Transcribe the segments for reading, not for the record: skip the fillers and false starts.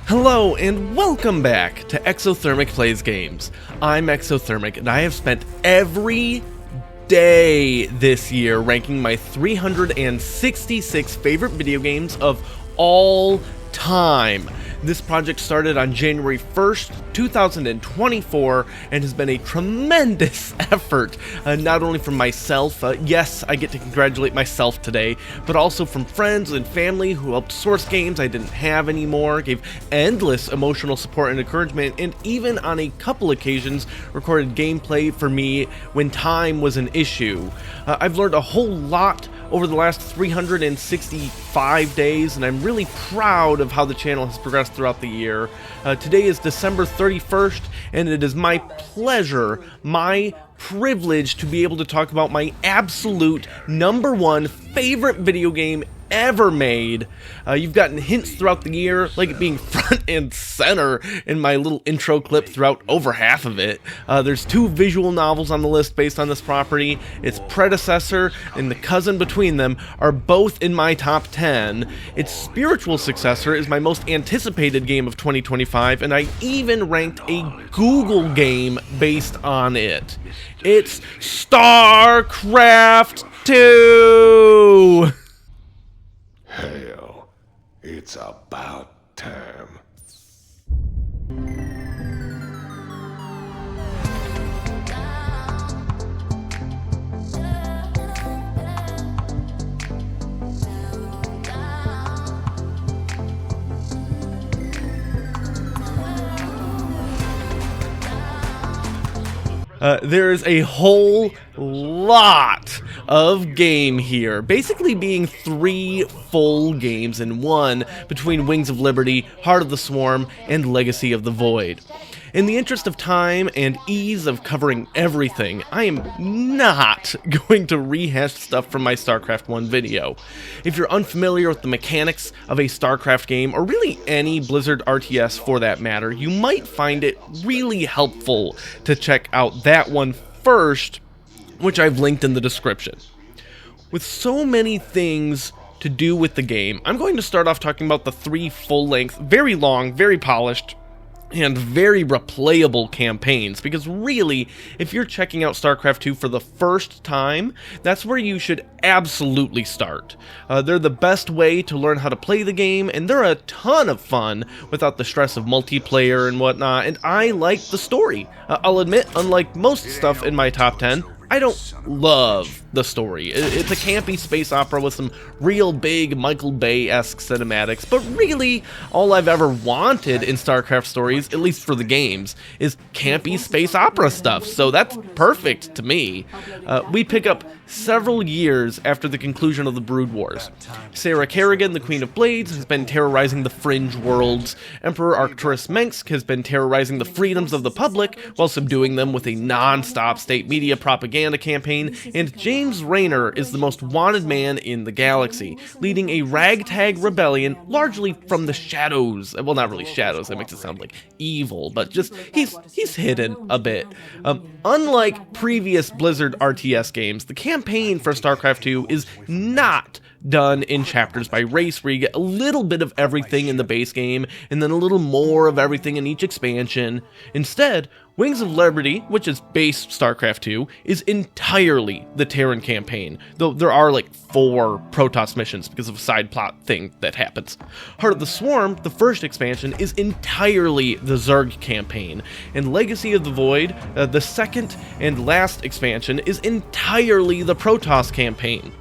Hello and welcome back to Exothermic Plays Games. I'm Exothermic and I have spent every day this year ranking my 366 favorite video games of all time. This project started on January 1st, 2024, and has been a tremendous effort, not only from myself, yes, I get to congratulate myself today, but also from friends and family who helped source games I didn't have anymore, gave endless emotional support and encouragement, and even on a couple occasions recorded gameplay for me when time was an issue. I've learned a whole lot over the last 365 days, and I'm really proud of how the channel has progressed throughout the year. Today is December 31st, and it is my pleasure, my privilege to be able to talk about my absolute #1 favorite video game ever made. You've gotten hints throughout the year, like it being front and center in my little intro clip throughout over half of it. There's 2 visual novels on the list based on this property. Its predecessor and the cousin between them are both in my top 10. Its spiritual successor is my most anticipated game of 2025, and I even ranked a Google game based on it. It's StarCraft 2! Hell, it's about time. There's a whole lot of game here, basically being 3 full games in one between Wings of Liberty, Heart of the Swarm, and Legacy of the Void. In the interest of time and ease of covering everything, I am not going to rehash stuff from my StarCraft 1 video. If you're unfamiliar with the mechanics of a StarCraft game, or really any Blizzard RTS for that matter, you might find it really helpful to check out that one first, which I've linked in the description. With so many things to do with the game, I'm going to start off talking about the 3 full-length, very long, very polished, and very replayable campaigns, because really, if you're checking out StarCraft 2 for the first time, that's where you should absolutely start. They're the best way to learn how to play the game, and they're a ton of fun without the stress of multiplayer and whatnot, and I like the story. I'll admit, unlike most stuff in my top 10, I don't love the story. It's a campy space opera with some real big Michael Bay-esque cinematics, but really, all I've ever wanted in StarCraft stories, at least for the games, is campy space opera stuff, so that's perfect to me. We pick up several years after the conclusion of the Brood Wars. Sarah Kerrigan, the Queen of Blades, has been terrorizing the fringe worlds. Emperor Arcturus Mengsk has been terrorizing the freedoms of the public while subduing them with a non-stop state media propaganda campaign, and James Raynor is the most wanted man in the galaxy, leading a ragtag rebellion largely from the shadows. Well, not really shadows, that makes it sound like evil, but just he's hidden a bit. Unlike previous Blizzard RTS games, the campaign for StarCraft 2 is not done in chapters by race, where you get a little bit of everything in the base game, and then a little more of everything in each expansion. Instead, Wings of Liberty, which is base StarCraft 2, is entirely the Terran campaign, though there are like 4 Protoss missions because of a side plot thing that happens. Heart of the Swarm, the first expansion, is entirely the Zerg campaign, and Legacy of the Void, the second and last expansion, is entirely the Protoss campaign.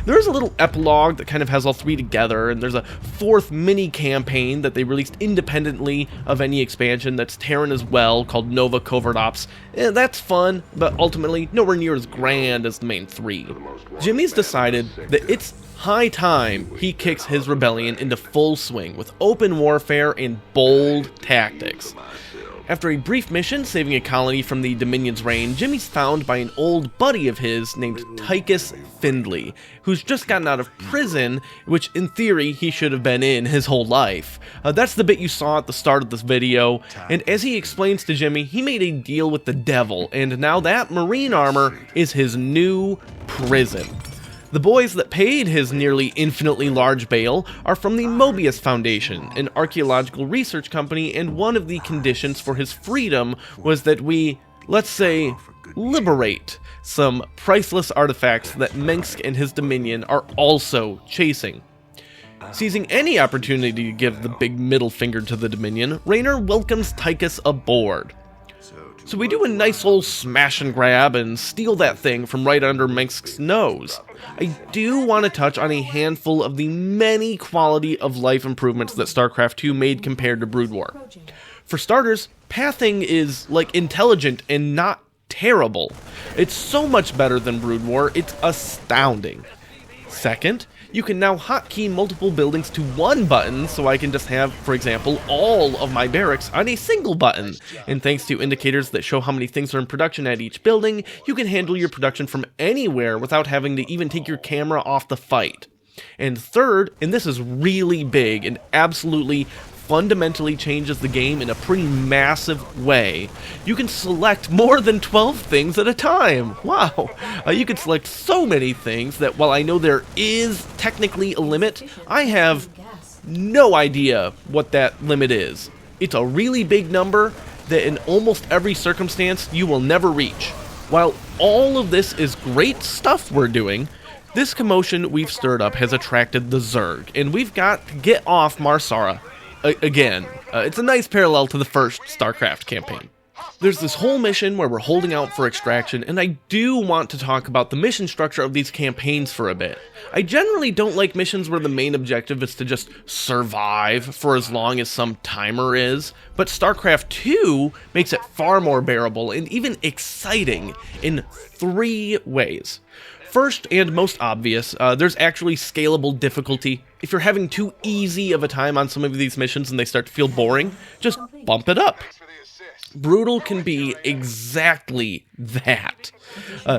There's a little epilogue that kind of has all 3 together, and there's a 4th mini-campaign that they released independently of any expansion that's Terran as well, called Nova Covert Ops. That's fun, but ultimately nowhere near as grand as the main 3. Jimmy's decided that it's high time he kicks his rebellion into full swing with open warfare and bold tactics. After a brief mission saving a colony from the Dominion's reign, Jimmy's found by an old buddy of his named Tychus Findley, who's just gotten out of prison, which in theory he should have been in his whole life. That's the bit you saw at the start of this video, and as he explains to Jimmy, he made a deal with the devil, and now that marine armor is his new prison. The boys that paid his nearly infinitely large bail are from the Mobius Foundation, an archaeological research company, and one of the conditions for his freedom was that we, let's say, liberate some priceless artifacts that Mengsk and his dominion are also chasing. Seizing any opportunity to give the big middle finger to the Dominion, Raynor welcomes Tychus aboard. So we do a nice old smash and grab and steal that thing from right under Mengsk's nose. I do want to touch on a handful of the many quality of life improvements that StarCraft 2 made compared to Brood War. For starters, pathing is, like, intelligent and not terrible. It's so much better than Brood War, it's astounding. Second, you can now hotkey multiple buildings to one button, so I can just have, for example, all of my barracks on a single button. And thanks to indicators that show how many things are in production at each building, you can handle your production from anywhere without having to even take your camera off the fight. And third, and this is really big and absolutely fundamentally changes the game in a pretty massive way, you can select more than 12 things at a time. Wow, you can select so many things that while I know there is technically a limit, I have no idea what that limit is. It's a really big number that in almost every circumstance you will never reach. While all of this is great stuff we're doing, this commotion we've stirred up has attracted the Zerg, and we've got to get off Marsara. Again, it's a nice parallel to the first StarCraft campaign. There's this whole mission where we're holding out for extraction, and I do want to talk about the mission structure of these campaigns for a bit. I generally don't like missions where the main objective is to just survive for as long as some timer is, but StarCraft 2 makes it far more bearable and even exciting in 3 ways. First, and most obvious, there's actually scalable difficulty. If you're having too easy of a time on some of these missions and they start to feel boring, just bump it up. Brutal can be exactly that.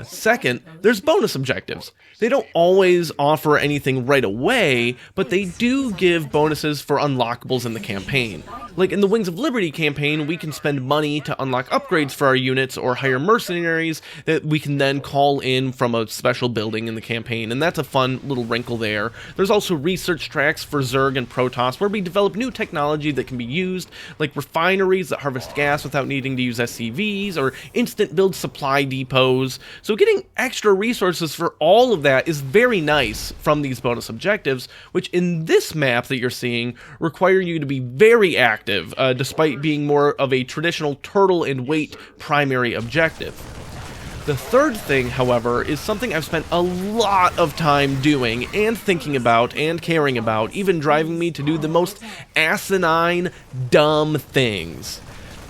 Second, there's bonus objectives. They don't always offer anything right away, but they do give bonuses for unlockables in the campaign. Like in the Wings of Liberty campaign, we can spend money to unlock upgrades for our units or hire mercenaries that we can then call in from a special building in the campaign, and that's a fun little wrinkle there. There's also research tracks for Zerg and Protoss where we develop new technology that can be used, like refineries that harvest gas without needing to use SCVs, or instant build supply depots. So getting extra resources for all of that is very nice from these bonus objectives, which in this map that you're seeing require you to be very active, despite being more of a traditional turtle and wait primary objective. The third thing, however, is something I've spent a lot of time doing and thinking about and caring about, even driving me to do the most asinine, dumb things.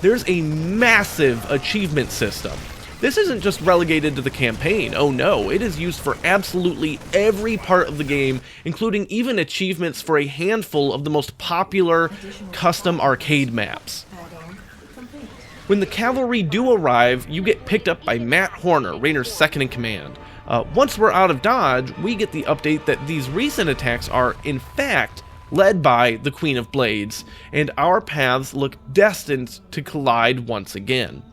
There's a massive achievement system. This isn't just relegated to the campaign, oh no, it is used for absolutely every part of the game, including even achievements for a handful of the most popular custom arcade maps. When the cavalry do arrive, you get picked up by Matt Horner, Raynor's second-in-command. Once we're out of Dodge, we get the update that these recent attacks are, in fact, led by the Queen of Blades, and our paths look destined to collide once again.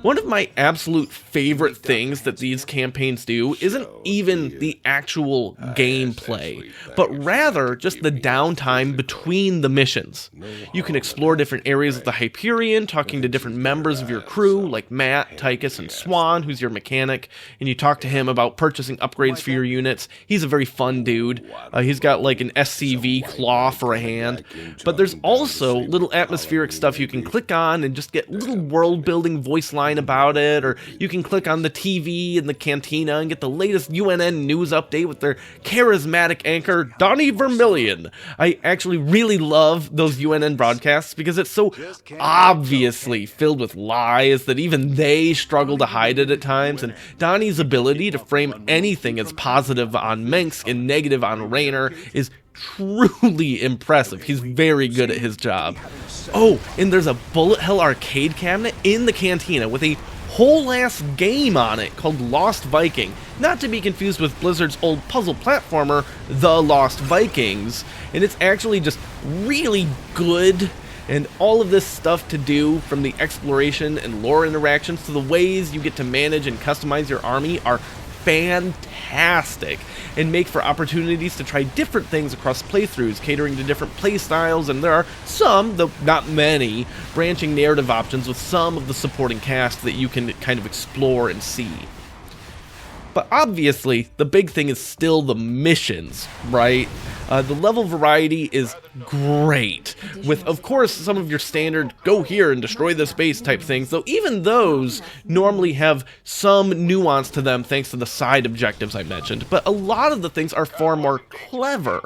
One of my absolute favorite things that these campaigns do isn't even the actual gameplay, but rather just the downtime between the missions. You can explore different areas of the Hyperion, talking to different members of your crew, like Matt, Tychus, and Swan, who's your mechanic, and you talk to him about purchasing upgrades for your units. He's a very fun dude. He's got like an SCV claw for a hand, but there's also little atmospheric stuff you can click on and just get little world-building voice lines about it, or you can click on the TV in the cantina and get the latest UNN news update with their charismatic anchor, Donnie Vermillion. I actually really love those UNN broadcasts because it's so obviously filled with lies that even they struggle to hide it at times, and Donnie's ability to frame anything as positive on Mengsk and negative on Raynor is truly impressive. He's very good at his job. Oh, and there's a bullet hell arcade cabinet in the cantina with a whole ass game on it called Lost Viking, not to be confused with Blizzard's old puzzle platformer, The Lost Vikings, and it's actually just really good. And all of this stuff to do, from the exploration and lore interactions to the ways you get to manage and customize your army, are fantastic and make for opportunities to try different things across playthroughs, catering to different playstyles, and there are some, though not many, branching narrative options with some of the supporting cast that you can kind of explore and see. But obviously, the big thing is still the missions, right? The level variety is great, with, of course, some of your standard go here and destroy this base type things, though even those normally have some nuance to them thanks to the side objectives I mentioned, but a lot of the things are far more clever.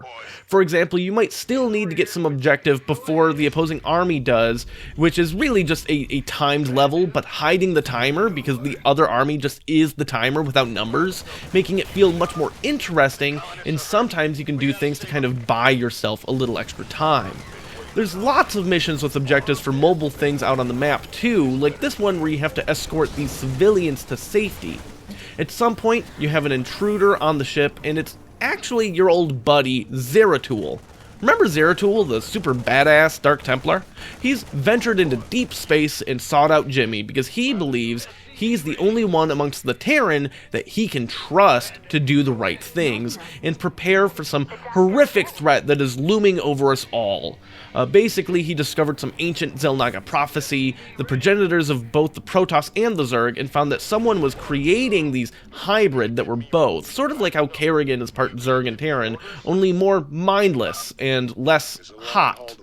For example, you might still need to get some objective before the opposing army does, which is really just a timed level, but hiding the timer because the other army just is the timer without numbers, making it feel much more interesting, and sometimes you can do things to kind of buy yourself a little extra time. There's lots of missions with objectives for mobile things out on the map too, like this one where you have to escort these civilians to safety. At some point, you have an intruder on the ship, and it's actually your old buddy, Zeratul. Remember Zeratul, the super badass Dark Templar? He's ventured into deep space and sought out Jimmy because he believes he's the only one amongst the Terran that he can trust to do the right things and prepare for some horrific threat that is looming over us all. Basically, he discovered some ancient Xel'Naga prophecy, the progenitors of both the Protoss and the Zerg, and found that someone was creating these hybrid that were both, sort of like how Kerrigan is part Zerg and Terran, only more mindless and less hot.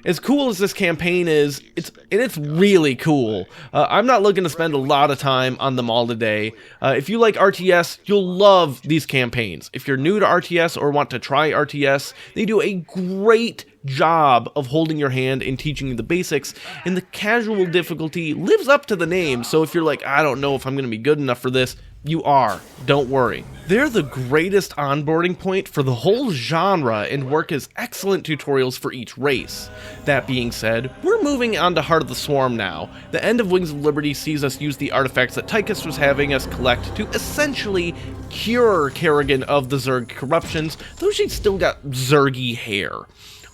As cool as this campaign is, it's really cool. I'm not looking to spend a lot of time on them all today. If you like RTS, you'll love these campaigns. If you're new to RTS or want to try RTS, they do a great job of holding your hand and teaching you the basics, and the casual difficulty lives up to the name, so if you're like, I don't know if I'm going to be good enough for this, you are. Don't worry. They're the greatest onboarding point for the whole genre and work as excellent tutorials for each race. That being said, we're moving on to Heart of the Swarm now. The end of Wings of Liberty sees us use the artifacts that Tychus was having us collect to essentially cure Kerrigan of the Zerg corruptions, though she's still got Zergy hair.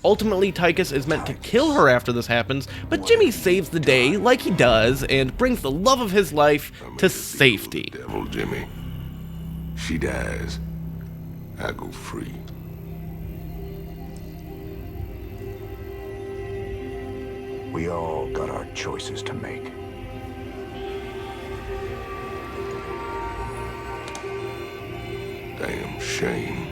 Ultimately, Tychus is meant to kill her after this happens, but Jimmy saves the day, like he does, and brings the love of his life to safety. Devil Jimmy. She dies. I go free. We all got our choices to make. Damn shame.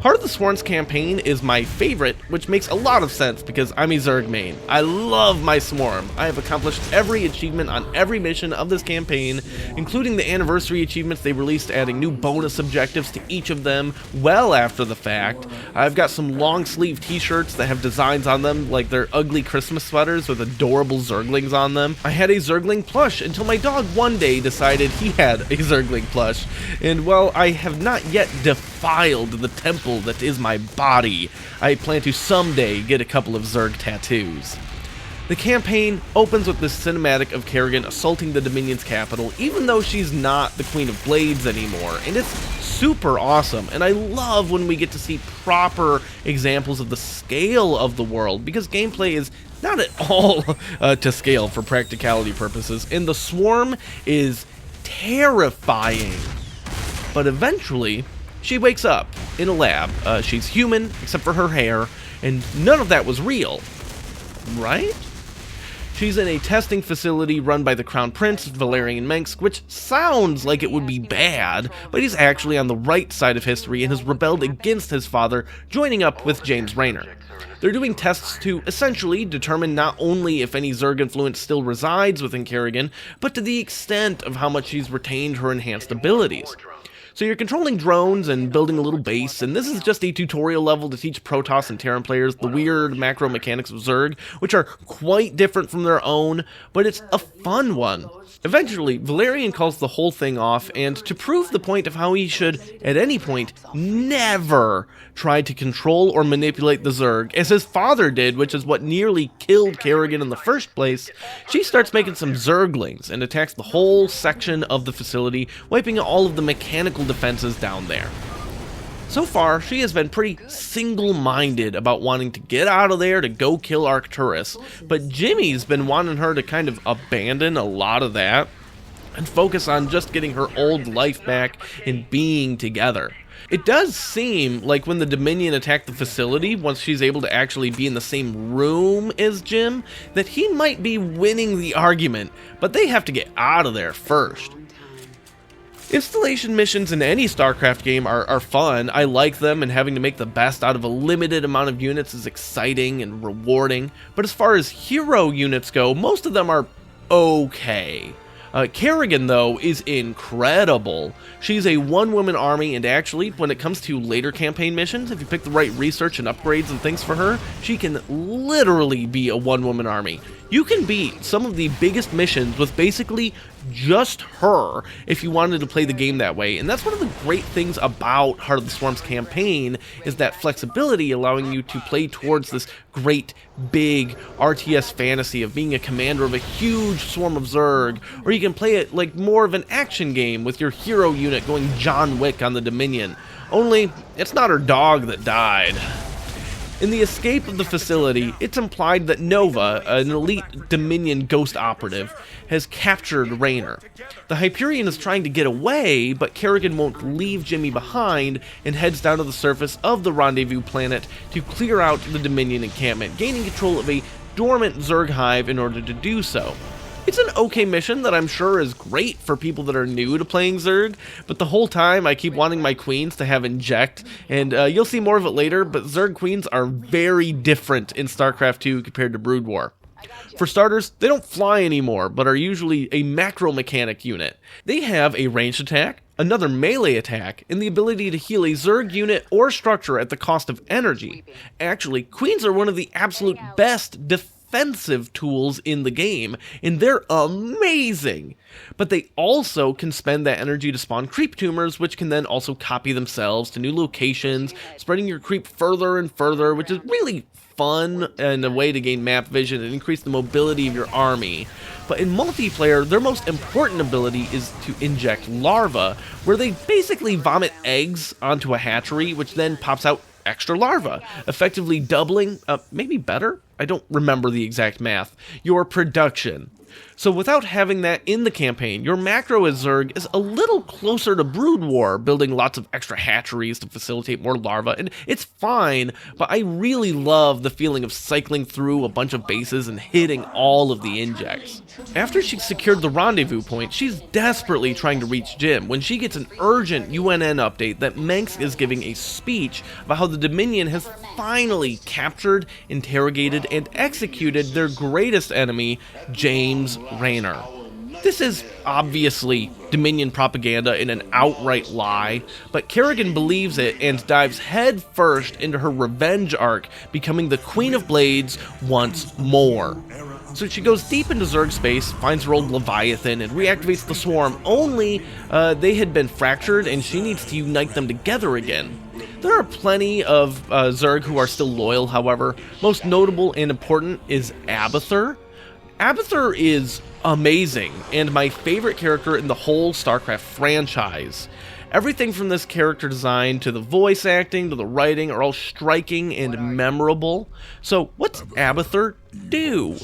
Heart of the Swarm's campaign is my favorite, which makes a lot of sense because I'm a Zerg main. I love my Swarm. I have accomplished every achievement on every mission of this campaign, including the anniversary achievements they released, adding new bonus objectives to each of them well after the fact. I've got some long sleeve t-shirts that have designs on them like their ugly Christmas sweaters with adorable Zerglings on them. I had a Zergling plush until my dog one day decided he had a Zergling plush, and while I have not yet defiled the temple that is my body, I plan to someday get a couple of Zerg tattoos. The campaign opens with this cinematic of Kerrigan assaulting the Dominion's capital, even though she's not the Queen of Blades anymore, and it's super awesome, and I love when we get to see proper examples of the scale of the world, because gameplay is not at all to scale for practicality purposes, and the Swarm is terrifying. But eventually, she wakes up in a lab. She's human, except for her hair, and none of that was real, right? She's in a testing facility run by the Crown Prince, Valerian Mensk, which sounds like it would be bad, but he's actually on the right side of history and has rebelled against his father, joining up with James Raynor. They're doing tests to essentially determine not only if any Zerg influence still resides within Kerrigan, but to the extent of how much she's retained her enhanced abilities. So you're controlling drones and building a little base, and this is just a tutorial level to teach Protoss and Terran players the weird macro mechanics of Zerg, which are quite different from their own, but it's a fun one. Eventually, Valerian calls the whole thing off, and to prove the point of how he should, at any point, never try to control or manipulate the Zerg, as his father did, which is what nearly killed Kerrigan in the first place, she starts making some Zerglings and attacks the whole section of the facility, wiping all of the mechanical defenses down there. So far, she has been pretty single-minded about wanting to get out of there to go kill Arcturus, but Jimmy's been wanting her to kind of abandon a lot of that and focus on just getting her old life back and being together. It does seem like when the Dominion attack the facility, once she's able to actually be in the same room as Jim, that he might be winning the argument, but they have to get out of there first. Installation missions in any StarCraft game are fun. I like them, and having to make the best out of a limited amount of units is exciting and rewarding, but as far as hero units go, most of them are okay. Kerrigan, though, is incredible. She's a one-woman army, and actually, when it comes to later campaign missions, if you pick the right research and upgrades and things for her, she can literally be a one-woman army. You can beat some of the biggest missions with basically just her if you wanted to play the game that way, and that's one of the great things about Heart of the Swarm's campaign, is that flexibility allowing you to play towards this great big RTS fantasy of being a commander of a huge swarm of Zerg, or you can play it like more of an action game with your hero unit going John Wick on the Dominion, only it's not her dog that died. In the escape of the facility, it's implied that Nova, an elite Dominion ghost operative, has captured Raynor. The Hyperion is trying to get away, but Kerrigan won't leave Jimmy behind and heads down to the surface of the rendezvous planet to clear out the Dominion encampment, gaining control of a dormant Zerg hive in order to do so. It's an okay mission that I'm sure is great for people that are new to playing Zerg, but the whole time I keep wanting my queens to have inject, and you'll see more of it later, but Zerg queens are very different in StarCraft 2 compared to Brood War. For starters, they don't fly anymore, but are usually a macro mechanic unit. They have a ranged attack, another melee attack, and the ability to heal a Zerg unit or structure at the cost of energy. Actually, queens are one of the absolute best defensive tools in the game, and they're amazing. But they also can spend that energy to spawn creep tumors, which can then also copy themselves to new locations, spreading your creep further and further, which is really fun and a way to gain map vision and increase the mobility of your army. But in multiplayer, their most important ability is to inject larvae, where they basically vomit eggs onto a hatchery, which then pops out extra larvae, effectively doubling, maybe better? I don't remember the exact math, your production. So without having that in the campaign, your macro as Zerg is a little closer to Brood War, building lots of extra hatcheries to facilitate more larvae, and it's fine, but I really love the feeling of cycling through a bunch of bases and hitting all of the injects. After she's secured the rendezvous point, she's desperately trying to reach Jim when she gets an urgent UNN update that Mengs is giving a speech about how the Dominion has finally captured, interrogated, and executed their greatest enemy, James Raynor. This is obviously Dominion propaganda and an outright lie, but Kerrigan believes it and dives headfirst into her revenge arc, becoming the Queen of Blades once more. So she goes deep into Zerg space, finds her old Leviathan, and reactivates the Swarm, only they had been fractured and she needs to unite them together again. There are plenty of Zerg who are still loyal, however. Most notable and important is Abathur. Abathur is amazing, and my favorite character in the whole StarCraft franchise. Everything from this character design to the voice acting to the writing are all striking and memorable. So what's Abathur do?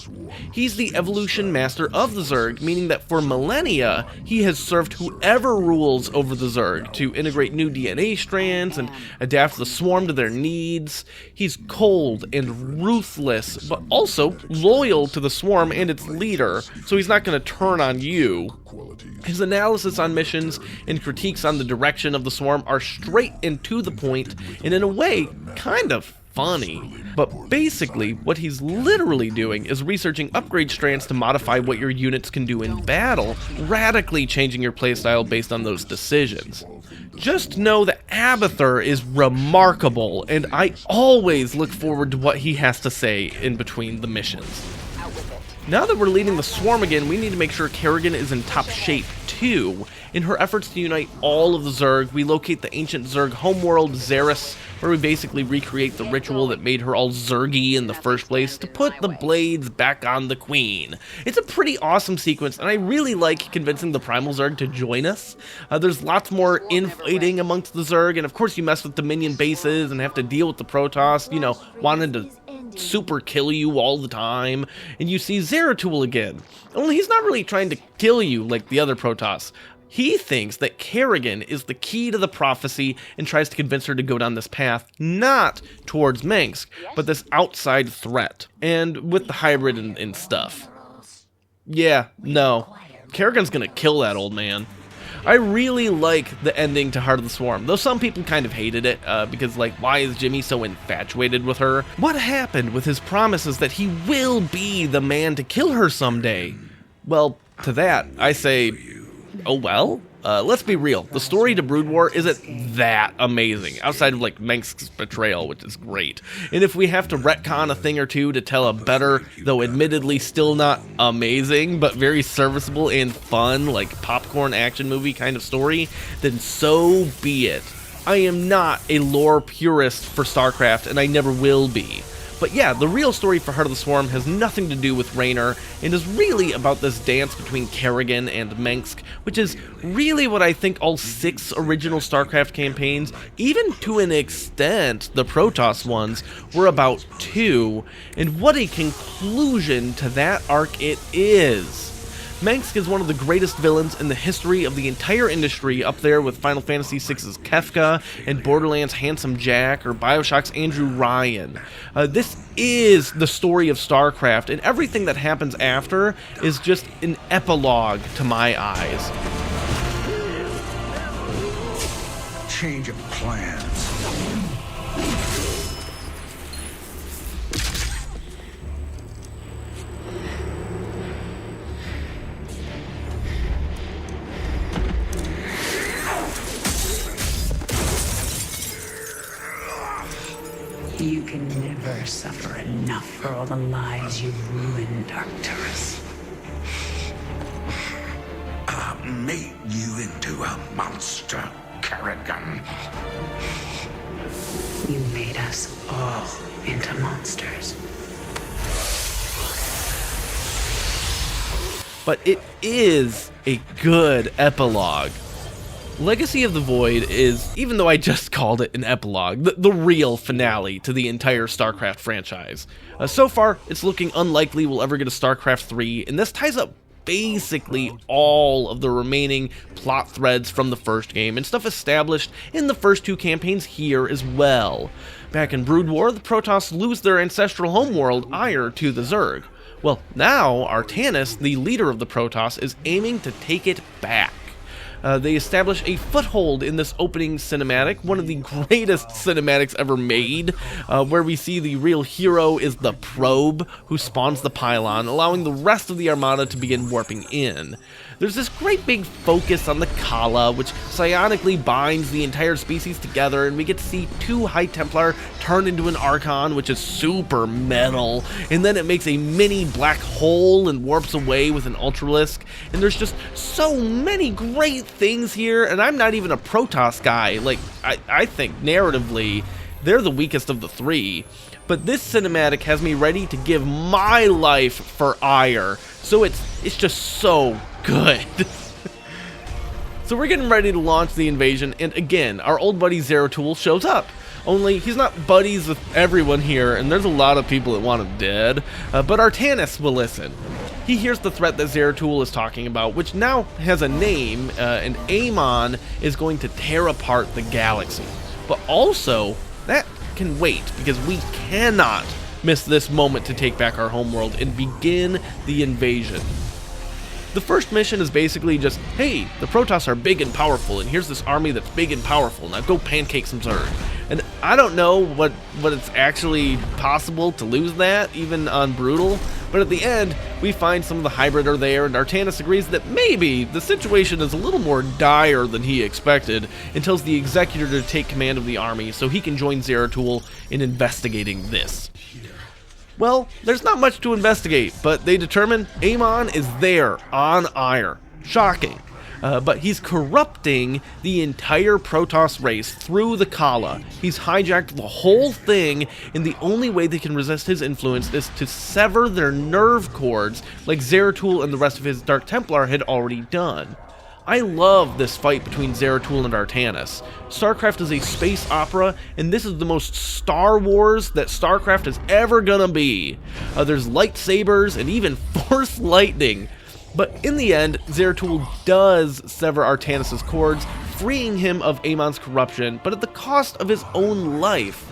He's the evolution master of the Zerg, meaning that for millennia, he has served whoever rules over the Zerg to integrate new DNA strands and adapt the swarm to their needs. He's cold and ruthless, but also loyal to the swarm and its leader, so he's not going to turn on you. His analysis on missions and critiques on the direction of the swarm are straight and to the point, and in a way, kind of funny. But basically, what he's literally doing is researching upgrade strands to modify what your units can do in battle, radically changing your playstyle based on those decisions. Just know that Abathur is remarkable, and I always look forward to what he has to say in between the missions. Now that we're leading the swarm again, we need to make sure Kerrigan is in top shape too. In her efforts to unite all of the Zerg, we locate the ancient Zerg homeworld Xeris, where we basically recreate the ritual that made her all Zergy in the first place to put the blades back on the queen. It's a pretty awesome sequence, and I really like convincing the Primal Zerg to join us. There's lots more infighting amongst the Zerg, and of course you mess with the minion bases and have to deal with the Protoss, you know, wanting to super kill you all the time, and you see Zeratul again. Only he's not really trying to kill you like the other Protoss. He thinks that Kerrigan is the key to the prophecy and tries to convince her to go down this path, not towards Mengsk, but this outside threat, and with the hybrid and stuff. Yeah, no. Kerrigan's gonna kill that old man. I really like the ending to Heart of the Swarm, though some people kind of hated it, because, like, why is Jimmy so infatuated with her? What happened with his promises that he will be the man to kill her someday? Well, to that, I say, oh well? Let's be real, the story to Brood War isn't that amazing, outside of, like, Mengsk's betrayal, which is great. And if we have to retcon a thing or two to tell a better, though admittedly still not amazing, but very serviceable and fun, like, popcorn action movie kind of story, then so be it. I am not a lore purist for StarCraft, and I never will be. But yeah, the real story for Heart of the Swarm has nothing to do with Raynor, and is really about this dance between Kerrigan and Mengsk, which is really what I think all 6 original StarCraft campaigns, even to an extent the Protoss ones, were about too, and what a conclusion to that arc it is. Mengsk is one of the greatest villains in the history of the entire industry, up there with Final Fantasy VI's Kefka and Borderlands' Handsome Jack or Bioshock's Andrew Ryan. This is the story of StarCraft, and everything that happens after is just an epilogue to my eyes. Change of plans. You can never suffer enough for all the lives you've ruined, Arcturus. I made you into a monster, Kerrigan. You made us all into monsters. But it is a good epilogue. Legacy of the Void is, even though I just called it an epilogue, the real finale to the entire StarCraft franchise. So far, it's looking unlikely we'll ever get a StarCraft 3, and this ties up basically all of the remaining plot threads from the first game, and stuff established in the first 2 campaigns here as well. Back in Brood War, the Protoss lose their ancestral homeworld, Ire, to the Zerg. Well, now Artanis, the leader of the Protoss, is aiming to take it back. They establish a foothold in this opening cinematic, one of the greatest cinematics ever made, where we see the real hero is the probe who spawns the pylon, allowing the rest of the armada to begin warping in. There's this great big focus on the Kala, which psionically binds the entire species together, and we get to see 2 High Templar turn into an Archon, which is super metal, and then it makes a mini black hole and warps away with an Ultralisk, and there's just so many great things here, and I'm not even a Protoss guy. Like, I think narratively, they're the weakest of the 3. But this cinematic has me ready to give my life for Ire, so it's just so good. So we're getting ready to launch the invasion, and again, our old buddy Zeratul shows up. Only he's not buddies with everyone here, and there's a lot of people that want him dead, but Artanis will listen. He hears the threat that Zeratul is talking about, which now has a name, and Amon is going to tear apart the galaxy. But also, that can wait, because we cannot miss this moment to take back our homeworld and begin the invasion. The first mission is basically just, hey, the Protoss are big and powerful, and here's this army that's big and powerful, now go pancake some Zerg. And I don't know what it's actually possible to lose that, even on Brutal, but at the end, we find some of the hybrid are there, and Artanis agrees that maybe the situation is a little more dire than he expected, and tells the Executor to take command of the army so he can join Zeratul in investigating this. Well, there's not much to investigate, but they determine Amon is there on Ire. Shocking. But he's corrupting the entire Protoss race through the Kala. He's hijacked the whole thing, and the only way they can resist his influence is to sever their nerve cords like Zeratul and the rest of his Dark Templar had already done. I love this fight between Zeratul and Artanis. StarCraft is a space opera, and this is the most Star Wars that StarCraft is ever gonna be. There's lightsabers and even Force lightning. But in the end, Zeratul does sever Artanis' cords, freeing him of Amon's corruption, but at the cost of his own life.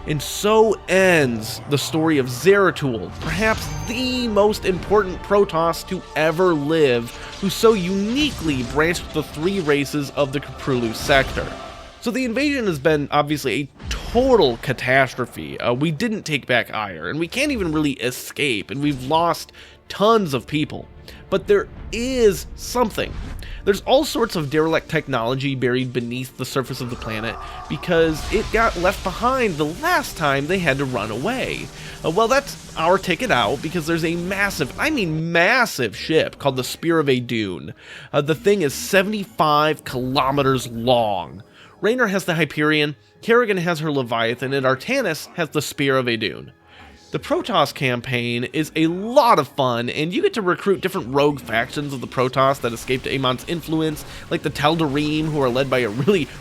And so ends the story of Zeratul, perhaps the most important Protoss to ever live, who so uniquely branched the three races of the Caprulu sector. So the invasion has been obviously a total catastrophe. We didn't take back Ire, and we can't even really escape, and we've lost tons of people. But there is something. There's all sorts of derelict technology buried beneath the surface of the planet because it got left behind the last time they had to run away. Well, that's our ticket out because there's a massive, I mean massive ship called the Spear of Adun. The thing is 75 kilometers long. Raynor has the Hyperion, Kerrigan has her Leviathan, and Artanis has the Spear of Adun. The Protoss campaign is a lot of fun, and you get to recruit different rogue factions of the Protoss that escaped Amon's influence, like the Tal'Darim, who are led by a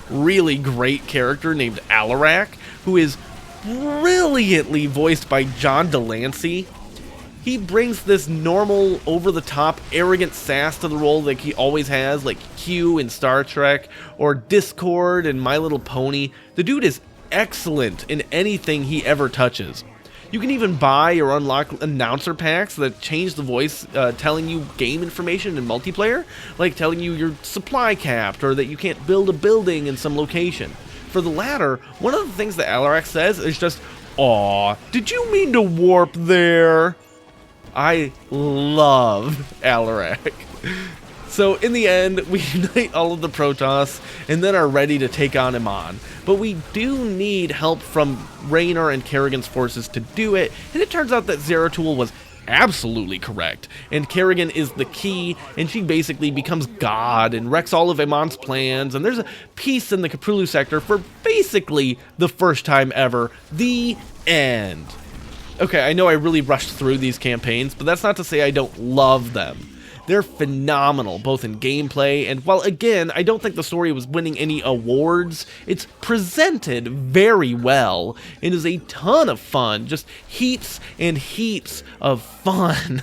really great character named Alarak, who is brilliantly voiced by John Delancey. He brings this normal, over-the-top, arrogant sass to the role like he always has, like Q in Star Trek, or Discord in My Little Pony. The dude is excellent in anything he ever touches. You can even buy or unlock announcer packs that change the voice, telling you game information in multiplayer, like telling you your supply capped or that you can't build a building in some location. For the latter, one of the things that Alarak says is just, "Aw, did you mean to warp there?" I love Alarak. So in the end, we unite all of the Protoss and then are ready to take on Amon. But we do need help from Raynor and Kerrigan's forces to do it, and it turns out that Zeratul was absolutely correct, and Kerrigan is the key, and she basically becomes God and wrecks all of Amon's plans, and there's a peace in the Caprulu sector for basically the first time ever. The end. Okay, I know I really rushed through these campaigns, but that's not to say I don't love them. They're phenomenal, both in gameplay, and while again, I don't think the story was winning any awards, it's presented very well, and is a ton of fun, just heaps and heaps of fun.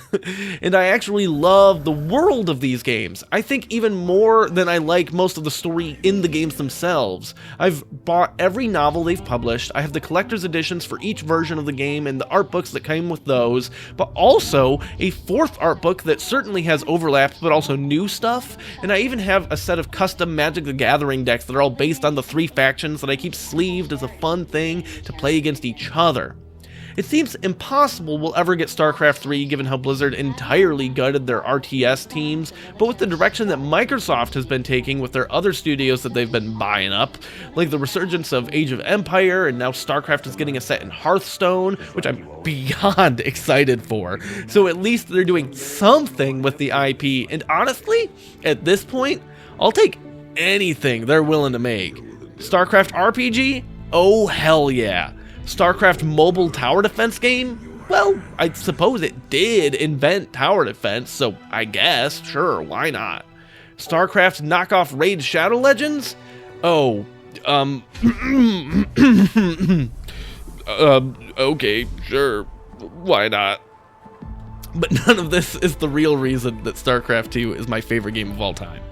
And I actually love the world of these games. I think even more than I like most of the story in the games themselves. I've bought every novel they've published, I have the collector's editions for each version of the game and the art books that came with those, but also a fourth art book that certainly has overlapped but also new stuff, and I even have a set of custom Magic the Gathering decks that are all based on the three factions that I keep sleeved as a fun thing to play against each other. It seems impossible we'll ever get StarCraft 3 given how Blizzard entirely gutted their RTS teams, but with the direction that Microsoft has been taking with their other studios that they've been buying up, like the resurgence of Age of Empire, and now StarCraft is getting a set in Hearthstone, which I'm beyond excited for. So at least they're doing something with the IP, and honestly, at this point, I'll take anything they're willing to make. StarCraft RPG? Oh hell yeah. StarCraft mobile tower defense game? Well, I suppose it did invent tower defense, so I guess, sure, why not? StarCraft knockoff Raid Shadow Legends? Oh, okay, sure, why not? But none of this is the real reason that StarCraft 2 is my favorite game of all time.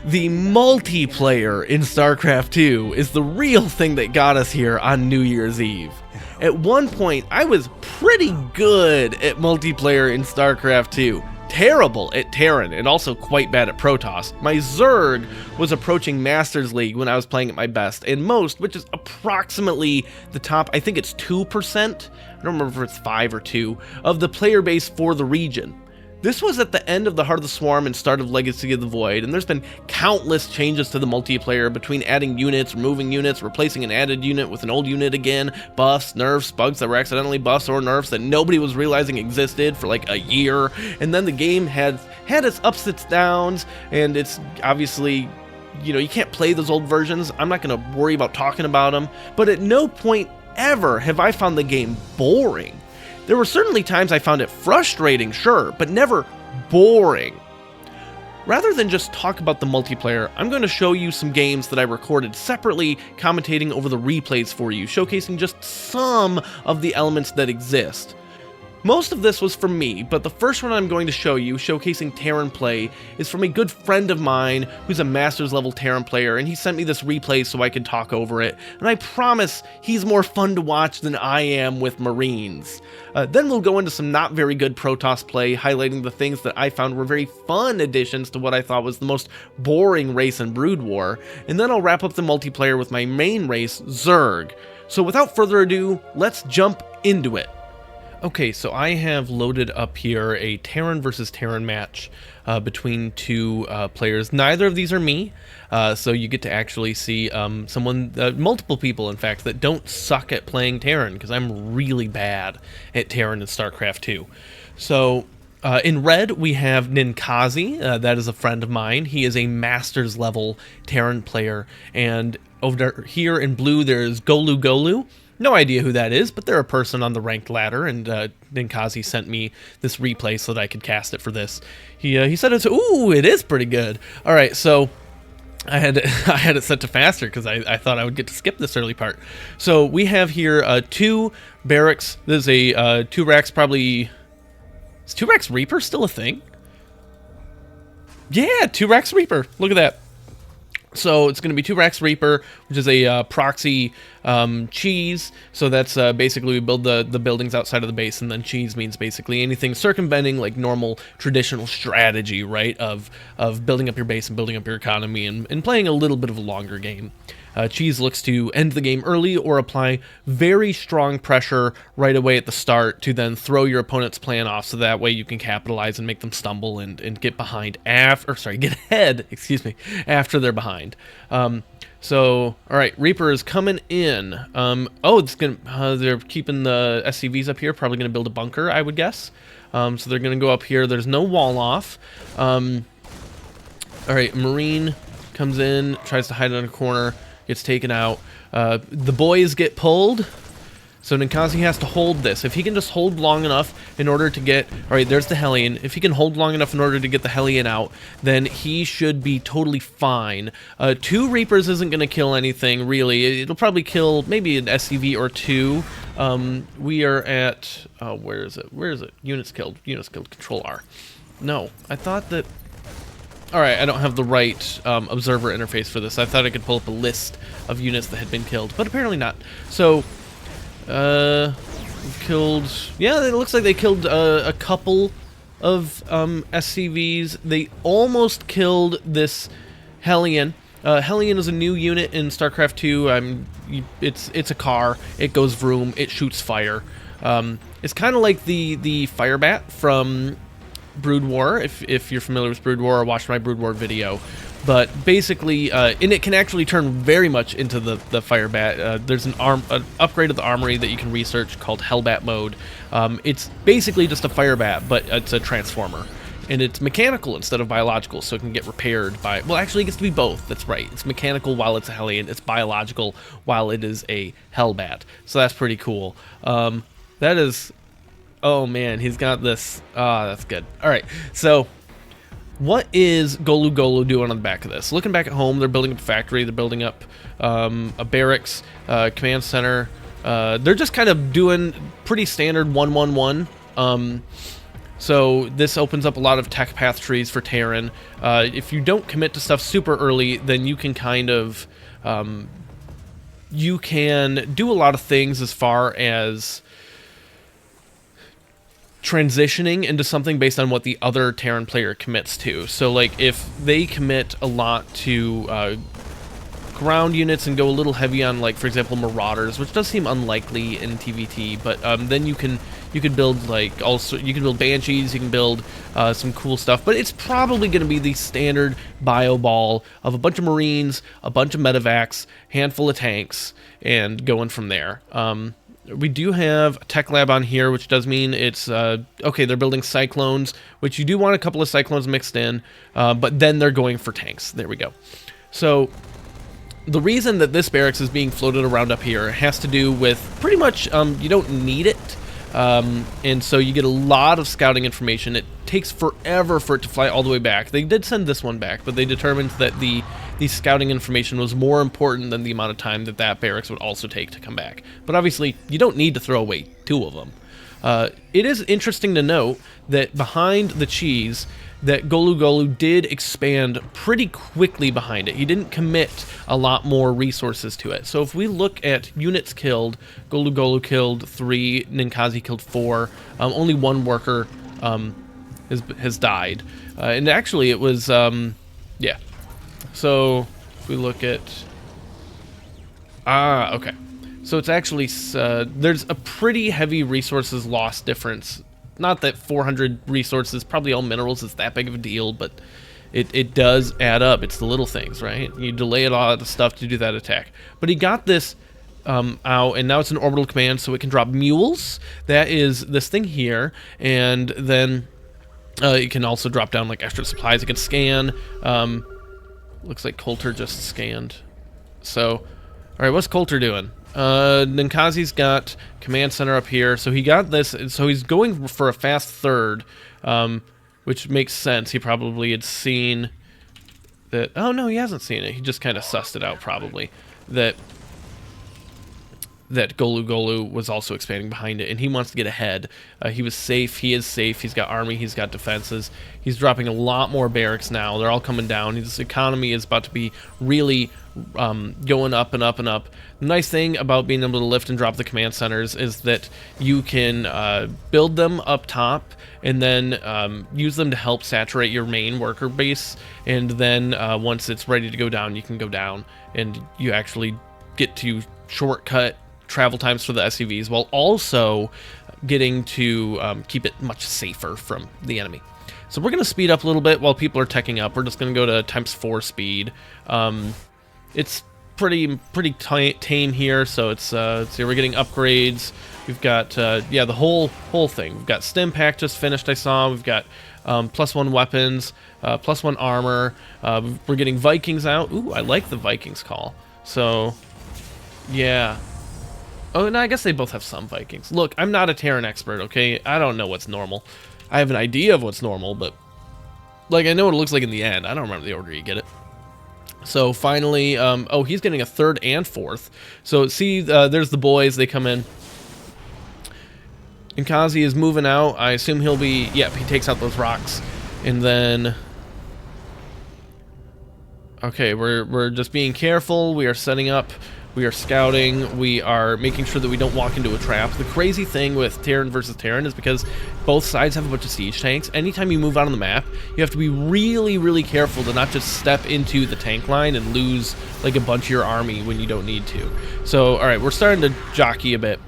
The multiplayer in StarCraft 2 is the real thing that got us here on New Year's Eve. At one point, I was pretty good at multiplayer in StarCraft 2. Terrible at Terran, and also quite bad at Protoss. My Zerg was approaching Masters League when I was playing at my best, and most, which is approximately the top, I think it's 2%, I don't remember if it's 5 or 2, of the player base for the region. This was at the end of the Heart of the Swarm and start of Legacy of the Void, and there's been countless changes to the multiplayer between adding units, removing units, replacing an added unit with an old unit again, buffs, nerfs, bugs that were accidentally buffs or nerfs that nobody was realizing existed for like a year, and then the game had its ups, its downs, and it's obviously, you know, you can't play those old versions. I'm not going to worry about talking about them, but at no point ever have I found the game boring. There were certainly times I found it frustrating, sure, but never boring. Rather than just talk about the multiplayer, I'm going to show you some games that I recorded separately, commentating over the replays for you, showcasing just some of the elements that exist. Most of this was from me, but the first one I'm going to show you, showcasing Terran play, is from a good friend of mine who's a Masters level Terran player, and he sent me this replay so I could talk over it, and I promise he's more fun to watch than I am with Marines. Then we'll go into some not very good Protoss play, highlighting the things that I found were very fun additions to what I thought was the most boring race in Brood War, and then I'll wrap up the multiplayer with my main race, Zerg. So without further ado, let's jump into it. Okay, so I have loaded up here a Terran versus Terran match between two players. Neither of these are me, so you get to actually see multiple people, in fact, that don't suck at playing Terran, because I'm really bad at Terran in StarCraft 2. So in red, we have Ninkazi. That is a friend of mine. He is a Masters level Terran player. And over here in blue, there's Golu Golu. No idea who that is, but they're a person on the ranked ladder, and Ninkazi sent me this replay so that I could cast it for this. He said it is pretty good. All right, so I had it set to faster because I thought I would get to skip this early part. So we have here 2 barracks. There's a 2 racks, probably. Is 2 racks Reaper still a thing? Yeah, 2 racks Reaper. Look at that. So it's going to be 2 racks Reaper, which is a proxy cheese. So that's basically we build the buildings outside of the base, and then cheese means basically anything circumventing like normal traditional strategy, right? Of building up your base and building up your economy and playing a little bit of a longer game. Cheese looks to end the game early or apply very strong pressure right away at the start to then throw your opponent's plan off, so that way you can capitalize and make them stumble and get behind get ahead, excuse me, after they're behind. So, all right, Reaper is coming in. They're keeping the SCVs up here, probably gonna build a bunker, I would guess. So they're gonna go up here. There's no wall off. All right, Marine comes in, tries to hide in a corner. Gets taken out. The boys get pulled, so Ninkazi has to hold this. If he can just hold long enough in order to get... Alright, there's the Hellion. If he can hold long enough in order to get the Hellion out, then he should be totally fine. 2 Reapers isn't going to kill anything, really. It'll probably kill maybe an SCV or 2. We are at... where is it? Where is it? Units killed. Units killed. Control R. No, I thought that... Alright, I don't have the right observer interface for this. I thought I could pull up a list of units that had been killed, but apparently not. So, killed... Yeah, it looks like they killed a couple of SCVs. They almost killed this Hellion. Hellion is a new unit in StarCraft 2. It's a car. It goes vroom. It shoots fire. It's kind of like the Firebat from Brood War, if you're familiar with Brood War or watched my Brood War video. But basically, and it can actually turn very much into the Firebat. There's an upgrade of the armory that you can research called Hellbat mode. It's basically just a Firebat, but it's a transformer. And it's mechanical instead of biological, so it can get repaired by... Well, actually, it gets to be both. That's right. It's mechanical while it's a Hellion. It's biological while it is a Hellbat. So that's pretty cool. That is... Oh, man, he's got this. Ah, that's good. All right, so what is Golu Golu doing on the back of this? Looking back at home, they're building up a factory. They're building up a barracks, command center. They're just kind of doing pretty standard 1-1-1. So this opens up a lot of tech path trees for Terran. If you don't commit to stuff super early, then you can kind of... you can do a lot of things as far as transitioning into something based on what the other Terran player commits to. So like if they commit a lot to ground units and go a little heavy on, like, for example, Marauders, which does seem unlikely in TVT, but then you can build, like, also, you can build Banshees, you can build some cool stuff, but it's probably going to be the standard bio ball of a bunch of Marines, a bunch of medevacs, handful of tanks, and going from there. We do have a tech lab on here, which does mean it's, okay, they're building Cyclones, which you do want a couple of Cyclones mixed in, but then they're going for tanks. There we go. So the reason that this barracks is being floated around up here has to do with pretty much you don't need it, and so you get a lot of scouting information. It takes forever for it to fly all the way back. They did send this one back, but they determined that the scouting information was more important than the amount of time that that barracks would also take to come back. But obviously, you don't need to throw away 2 of them. It is interesting to note that behind the cheese, that Golu Golu did expand pretty quickly behind it. He didn't commit a lot more resources to it. So if we look at units killed, Golu Golu killed 3, Ninkazi killed 4, only 1 worker has died. And actually it was, yeah. So if we look at, okay. So it's actually, there's a pretty heavy resources loss difference. Not that 400 resources, probably all minerals, is that big of a deal, but it does add up. It's the little things, right? You delay a lot of stuff to do that attack. But he got this out, and now it's an orbital command, so it can drop mules. That is this thing here, and then it can also drop down like extra supplies. It can scan. Looks like Coulter just scanned. So, all right, what's Coulter doing? Ninkazi's got command center up here, so he got this, so he's going for a fast third, which makes sense. He probably had seen that, oh no, he hasn't seen it, he just kind of sussed it out probably, that Golu Golu was also expanding behind it, and he wants to get ahead. He was safe, he is safe, he's got army, he's got defenses, he's dropping a lot more barracks now, they're all coming down, his economy is about to be really going up and up and up. The nice thing about being able to lift and drop the command centers is that you can build them up top and then use them to help saturate your main worker base, and then once it's ready to go down, you can go down, and you actually get to shortcut travel times for the SUVs while also getting to keep it much safer from the enemy. So we're going to speed up a little bit while people are teching up. We're just going to go to ×4 speed. It's pretty tame here, so it's so we're getting upgrades. We've got yeah, the whole thing. We've got stim pack just finished, I saw. We've got +1 weapons, +1 armor. We're getting Vikings out. Ooh, I like the Vikings call. So yeah. Oh, no, I guess they both have some Vikings. Look, I'm not a Terran expert, okay? I don't know what's normal. I have an idea of what's normal, but like I know what it looks like in the end. I don't remember the order you get it. So finally, oh, he's getting a 3rd and 4th. So see, there's the boys. They come in. Ninkazi is moving out. I assume he'll be, yep, he takes out those rocks. And then, okay, we're just being careful. We are setting up. We are scouting, we are making sure that we don't walk into a trap. The crazy thing with Terran versus Terran is because both sides have a bunch of siege tanks. Anytime you move out on the map, you have to be really, really careful to not just step into the tank line and lose like a bunch of your army when you don't need to. So, alright, we're starting to jockey a bit.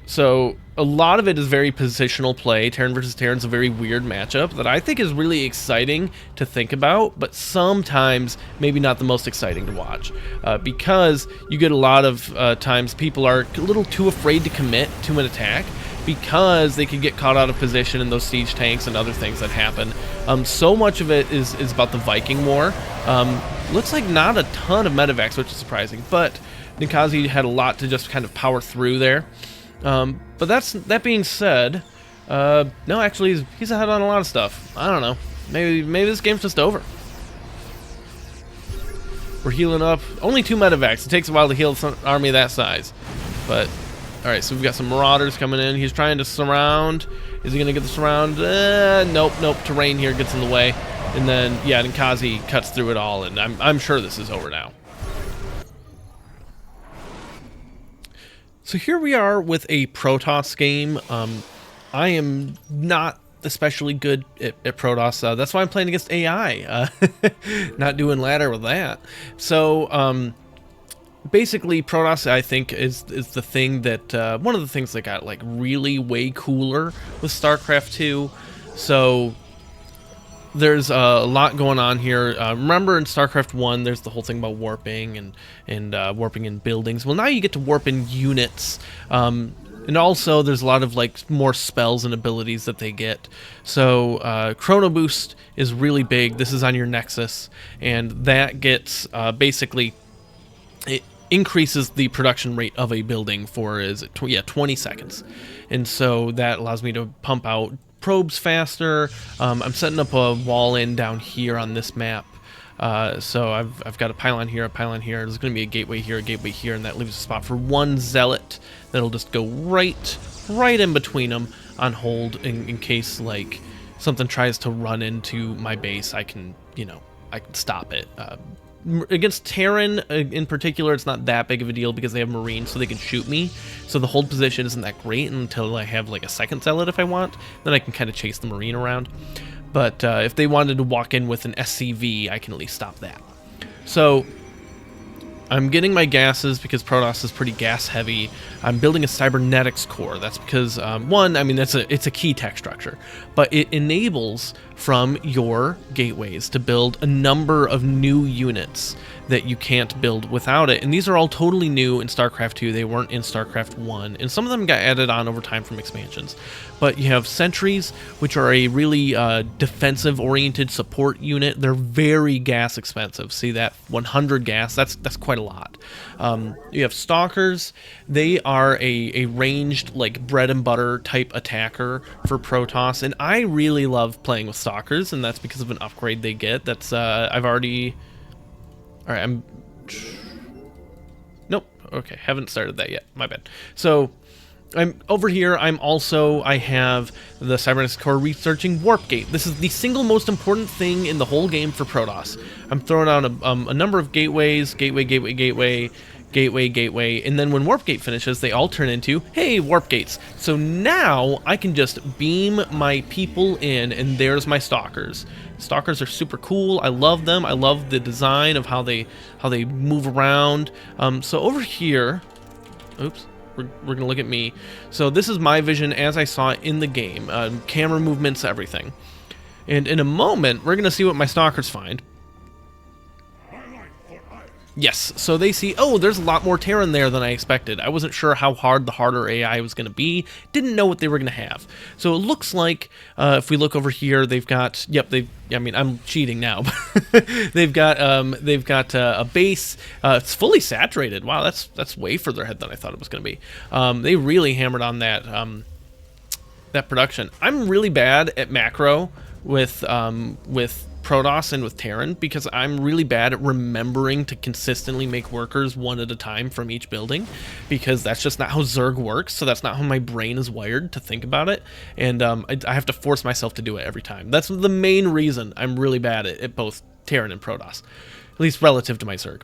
So, a lot of it is very positional play. Terran versus Terran's a very weird matchup that I think is really exciting to think about, but sometimes maybe not the most exciting to watch. Because you get a lot of times people are a little too afraid to commit to an attack because they could get caught out of position in those siege tanks and other things that happen. So much of it is about the Viking War. Looks like not a ton of medevacs, which is surprising, but Ninkazi had a lot to just kind of power through there. But that being said, no, actually, he's ahead on a lot of stuff. I don't know. Maybe this game's just over. We're healing up. Only 2 medevacs. It takes a while to heal an army that size. But, alright, so we've got some Marauders coming in. He's trying to surround. Is he going to get the surround? Nope. Terrain here gets in the way. And then, yeah, Ninkazi cuts through it all, and I'm sure this is over now. So here we are with a Protoss game. I am not especially good at Protoss. That's why I'm playing against AI, not doing ladder with that. So basically, Protoss, I think, is the thing that one of the things that got like really way cooler with StarCraft 2. So there's a lot going on here. Remember in StarCraft 1, there's the whole thing about warping and warping in buildings. Well, now you get to warp in units. And also, there's a lot of like more spells and abilities that they get. So Chrono Boost is really big. This is on your Nexus, and that gets basically, it increases the production rate of a building for 20 seconds, and so that allows me to pump out probes faster. I'm setting up a wall in down here on this map. So I've got a pylon here, a pylon here. There's going to be a gateway here, and that leaves a spot for one zealot that'll just go right in between them on hold in case like something tries to run into my base. I can stop it. Against Terran in particular, it's not that big of a deal because they have Marines, so they can shoot me. So the hold position isn't that great until I have like a second zealot if I want. Then I can kind of chase the Marine around. But if they wanted to walk in with an SCV, I can at least stop that. So I'm getting my gases because Protoss is pretty gas heavy. I'm building a cybernetics core. That's because one, I mean, it's a key tech structure, but it enables from your gateways to build a number of new units that you can't build without it. And these are all totally new in StarCraft 2. They weren't in StarCraft 1, and some of them got added on over time from expansions. But you have sentries, which are a really defensive-oriented support unit. They're very gas expensive. See that 100 gas? That's quite a lot. You have stalkers. They are a ranged, like bread and butter type attacker for Protoss, and I really love playing with stalkers, and that's because of an upgrade they get. That's I've already. All right, Nope. Okay, haven't started that yet. My bad. So I'm over here. I have the Cybernetics Core researching Warp Gate. This is the single most important thing in the whole game for Protoss. I'm throwing out a number of gateways, gateway, and then when Warp Gate finishes, they all turn into, hey, Warp Gates. So now I can just beam my people in, and there's my Stalkers. Stalkers are super cool. I love them. I love the design of how they move around. So over here, oops. We're gonna look at me. So this is my vision as I saw it in the game. Camera movements, everything. And in a moment, we're gonna see what my stalkers find. Yes, so they see, oh, there's a lot more Terran there than I expected. I wasn't sure how hard the harder AI was going to be. Didn't know what they were going to have. So it looks like, if we look over here, they've got, I mean, I'm cheating now. they've got a base. It's fully saturated. Wow, that's way further ahead than I thought it was going to be. They really hammered on that that production. I'm really bad at macro with Protoss and with Terran because I'm really bad at remembering to consistently make workers one at a time from each building, because that's just not how Zerg works. So that's not how my brain is wired to think about it, and I have to force myself to do it every time. That's the main reason I'm really bad at both Terran and Protoss, at least relative to my Zerg.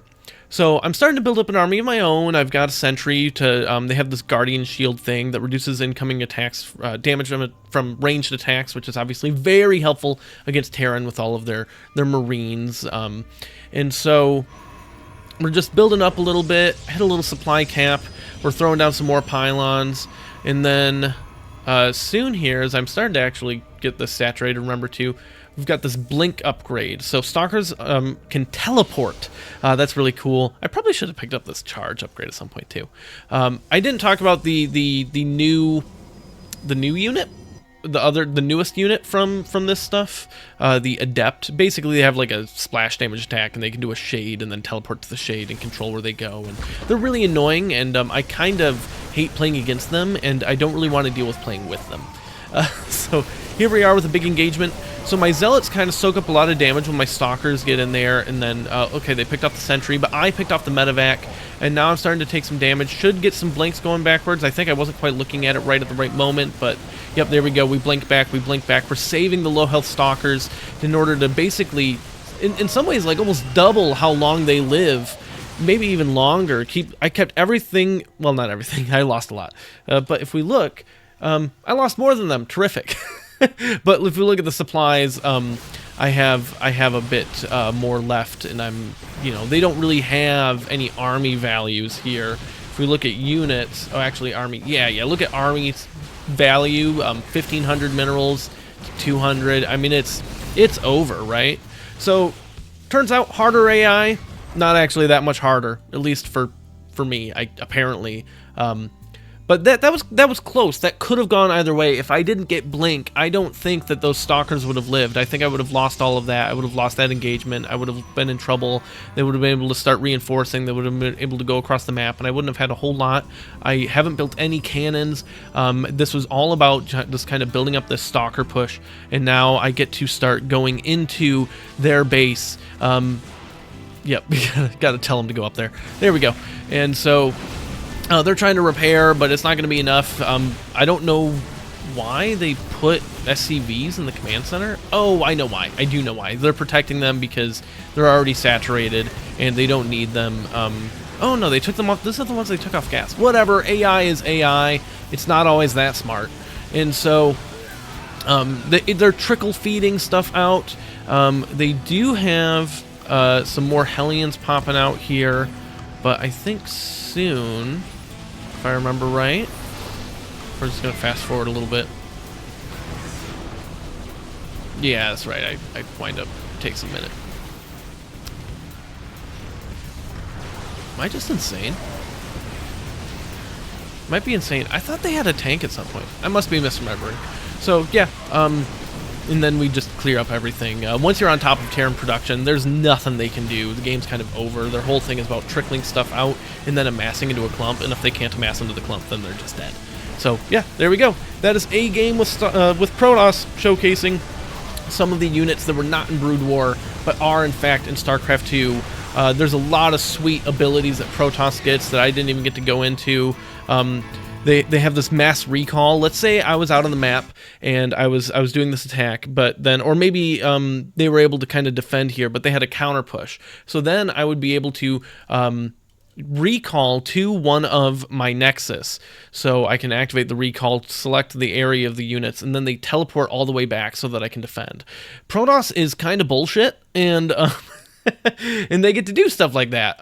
So I'm starting to build up an army of my own. I've got a sentry to, they have this guardian shield thing that reduces incoming attacks, damage from ranged attacks, which is obviously very helpful against Terran with all of their Marines. And so we're just building up a little bit, hit a little supply cap. We're throwing down some more pylons. And then soon here, as I'm starting to actually get this saturated, remember too, we've got this blink upgrade. So Stalkers can teleport. That's really cool. I probably should have picked up this charge upgrade at some point too. I didn't talk about the new unit, the newest unit from this stuff, the Adept. Basically, they have like a splash damage attack, and they can do a shade and then teleport to the shade and control where they go. And they're really annoying, and I kind of hate playing against them, and I don't really want to deal with playing with them. So here we are with a big engagement. So my Zealots kind of soak up a lot of damage when my Stalkers get in there, and then, okay, they picked off the Sentry, but I picked off the Medevac, and now I'm starting to take some damage. Should get some blinks going backwards. I think I wasn't quite looking at it right at the right moment, but yep, there we go. We blink back, We're saving the low health Stalkers in order to basically, in some ways, like almost double how long they live. Maybe even longer. I kept everything, well, not everything, I lost a lot. But if we look, I lost more than them. Terrific. But if we look at the supplies, I have a bit more left, and they don't really have any army values here. If we look at units, actually army, look at army's value, 1,500 minerals, 200. I mean, it's over, right? So turns out harder AI, not actually that much harder, at least for me, apparently. But that was close. That could have gone either way. If I didn't get Blink, I don't think that those stalkers would have lived. I think I would have lost all of that. I would have lost that engagement. I would have been in trouble. They would have been able to start reinforcing. They would have been able to go across the map, and I wouldn't have had a whole lot. I haven't built any cannons. This was all about just kind of building up this stalker push, and now I get to start going into their base. Yep, got to tell them to go up there. There we go. And so they're trying to repair, but it's not going to be enough. I don't know why they put SCVs in the command center. Oh, I know why. I do know why. They're protecting them because they're already saturated and they don't need them. Oh no, they took them off. These are the ones they took off gas. Whatever. AI is AI. It's not always that smart. And so they're trickle feeding stuff out. They do have some more Hellions popping out here, but I think soon, if I remember right. We're just going to fast forward a little bit. Yeah, that's right. I wind up, takes a minute. Am I just insane? Might be insane. I thought they had a tank at some point. I must be misremembering. So, yeah, and then we just clear up everything. Once you're on top of Terran production, there's nothing they can do. The game's kind of over. Their whole thing is about trickling stuff out and then amassing into a clump, and if they can't amass into the clump, then they're just dead. So, yeah, there we go. That is a game with Protoss, showcasing some of the units that were not in Brood War, but are, in fact, in StarCraft 2. There's a lot of sweet abilities that Protoss gets that I didn't even get to go into. They have this mass recall. Let's say I was out on the map and I was doing this attack, but then, or maybe they were able to kind of defend here, but they had a counter push. So then I would be able to recall to one of my Nexus. So I can activate the recall, select the area of the units, and then they teleport all the way back so that I can defend. Protoss is kind of bullshit, and and they get to do stuff like that.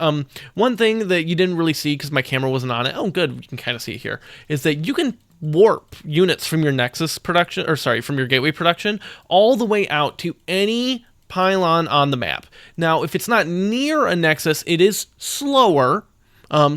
One thing that you didn't really see because my camera wasn't on it, oh good, we can kind of see it here, is that you can warp units from your Nexus production, or sorry, from your Gateway production, all the way out to any pylon on the map. Now, if it's not near a Nexus, it is slower.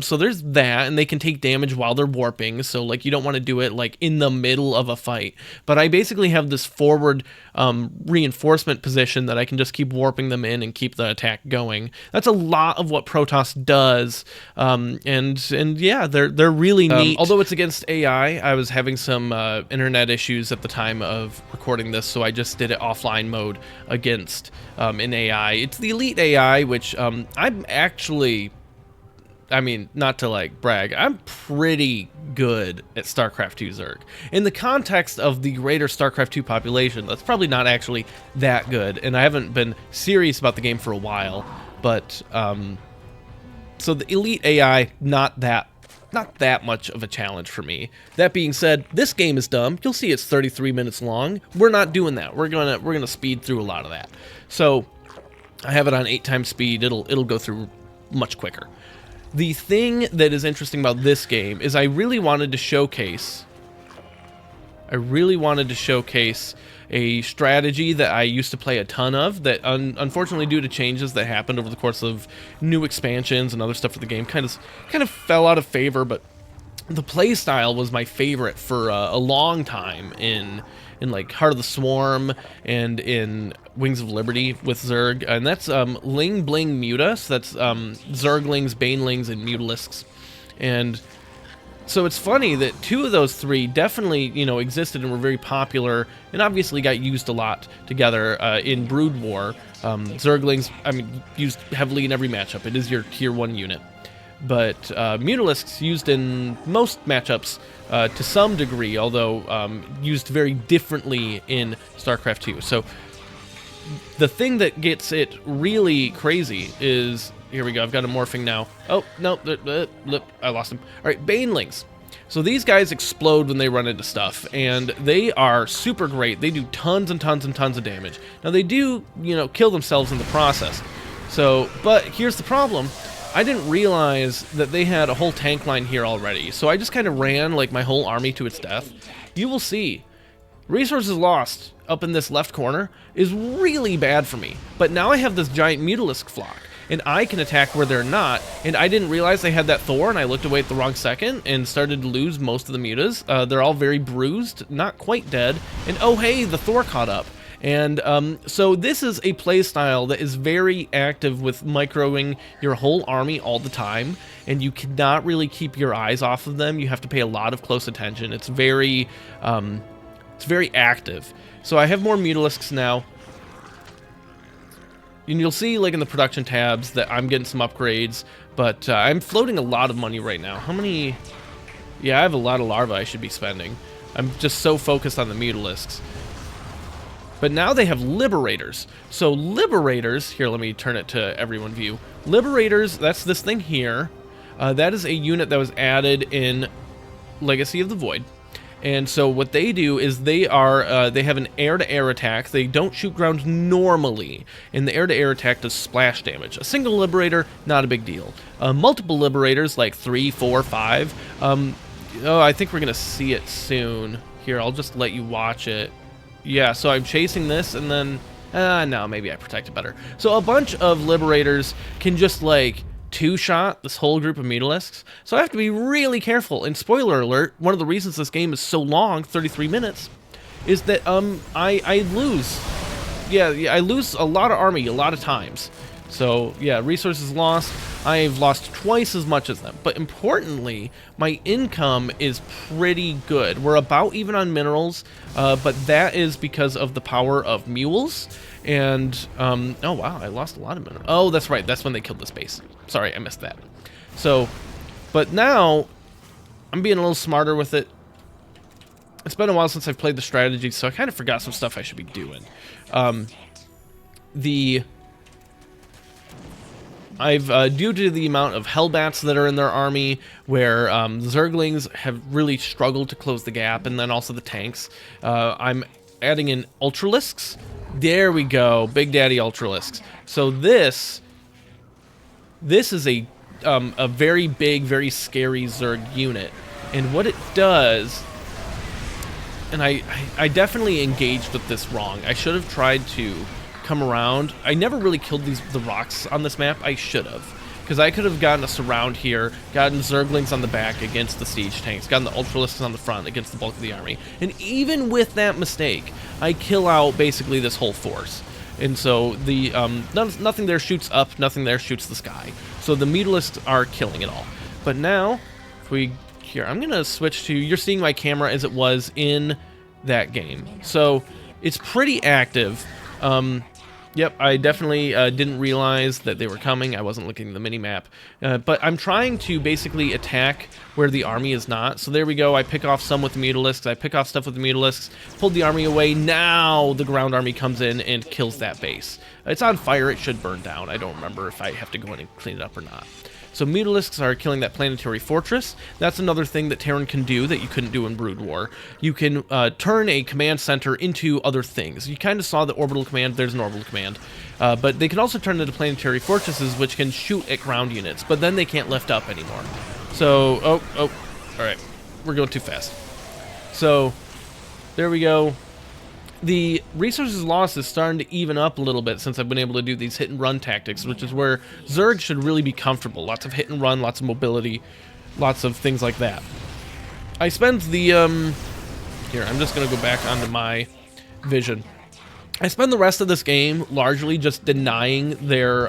So there's that, and they can take damage while they're warping, so like you don't want to do it like in the middle of a fight. But I basically have this forward reinforcement position that I can just keep warping them in and keep the attack going. That's a lot of what Protoss does, and yeah, they're really neat. Although it's against AI, I was having some internet issues at the time of recording this, so I just did it offline mode against an AI. It's the Elite AI, which I'm actually, I mean, not to like brag, I'm pretty good at StarCraft 2 Zerg. In the context of the greater StarCraft 2 population, that's probably not actually that good, and I haven't been serious about the game for a while, but, so the Elite AI, not that much of a challenge for me. That being said, this game is dumb. You'll see it's 33 minutes long. We're not doing that. We're gonna speed through a lot of that. So, I have it on 8 times speed. It'll go through much quicker. The thing that is interesting about this game is I really wanted to showcase a strategy that I used to play a ton of that unfortunately, due to changes that happened over the course of new expansions and other stuff for the game, kind of fell out of favor. But the play style was my favorite for a long time in like Heart of the Swarm and in Wings of Liberty with Zerg, and that's Ling Bling Muta, so that's Zerglings, Banelings, and Mutalisks. And so it's funny that 2 of those 3 definitely, existed and were very popular, and obviously got used a lot together in Brood War. Zerglings, I mean, used heavily in every matchup. It is your tier 1 unit. But Mutalisks used in most matchups to some degree, although used very differently in StarCraft 2. So the thing that gets it really crazy is, here we go, I've got a morphing now. Oh, no, I lost him. All right, Banelings. So these guys explode when they run into stuff, and they are super great. They do tons and tons and tons of damage. Now they do, you know, kill themselves in the process. So, but here's the problem. I didn't realize that they had a whole tank line here already. So I just kind of ran like my whole army to its death. You will see, resources lost up in this left corner is really bad for me. But now I have this giant Mutalisk flock, and I can attack where they're not, and I didn't realize I had that Thor, and I looked away at the wrong second, and started to lose most of the mutas. They're all very bruised, not quite dead, and oh hey, the Thor caught up. And so this is a playstyle that is very active with microing your whole army all the time, and you cannot really keep your eyes off of them. You have to pay a lot of close attention. It's very active. So I have more Mutalisks now. And you'll see, like, in the production tabs that I'm getting some upgrades, but I'm floating a lot of money right now. How many? Yeah, I have a lot of larvae I should be spending. I'm just so focused on the Mutalisks. But now they have Liberators. So Liberators, here, let me turn it to everyone view. Liberators, that's this thing here. That is a unit that was added in Legacy of the Void. And so what they do is they have an air-to-air attack. They don't shoot ground normally, and the air-to-air attack does splash damage. A single Liberator, not a big deal. Multiple Liberators, like 3, 4, 5. Oh, I think we're going to see it soon. Here, I'll just let you watch it. Yeah, so I'm chasing this, and then... no, maybe I protect it better. So a bunch of Liberators can just, like, two-shot this whole group of Mutalisks. So I have to be really careful. And spoiler alert, one of the reasons this game is so long, 33 minutes, is that I lose. Yeah, I lose a lot of army a lot of times. So yeah, resources lost. I've lost twice as much as them. But importantly, my income is pretty good. We're about even on minerals, but that is because of the power of mules. And, oh wow, I lost a lot of minerals. Oh, that's right, that's when they killed this base. Sorry, I missed that. So, but now, I'm being a little smarter with it. It's been a while since I've played the strategy, so I kind of forgot some stuff I should be doing. Due to the amount of Hellbats that are in their army, where Zerglings have really struggled to close the gap, and then also the tanks, I'm adding in Ultralisks. There we go, Big Daddy Ultralisks. So this is a very big, very scary Zerg unit, and what it does, and I definitely engaged with this wrong. I should have tried to come around. I never really killed the rocks on this map. I should have, because I could have gotten a surround here, gotten Zerglings on the back against the siege tanks, gotten the Ultralisks on the front against the bulk of the army, and even with that mistake, I kill out basically this whole force. And so the nothing there shoots up, nothing there shoots the sky. So the Mutalisks are killing it all. But now, if we here, I'm gonna switch to, you're seeing my camera as it was in that game. So it's pretty active. Yep, I definitely didn't realize that they were coming. I wasn't looking at the mini-map. But I'm trying to basically attack where the army is not. So there we go. I pick off some with the Mutalisks. I pick off stuff with the Mutalisks. Pulled the army away. Now the ground army comes in and kills that base. It's on fire. It should burn down. I don't remember if I have to go in and clean it up or not. So Mutalisks are killing that planetary fortress. That's another thing that Terran can do that you couldn't do in Brood War. You can turn a command center into other things. You kind of saw the orbital command. There's an orbital command. But they can also turn into planetary fortresses, which can shoot at ground units, but then they can't lift up anymore. So, oh, all right. We're going too fast. So, there we go. The resources lost is starting to even up a little bit since I've been able to do these hit and run tactics, which is where Zerg should really be comfortable. Lots of hit and run, lots of mobility, lots of things like that. I spend the, here, I'm just going to go back onto my vision. I spend the rest of this game largely just denying their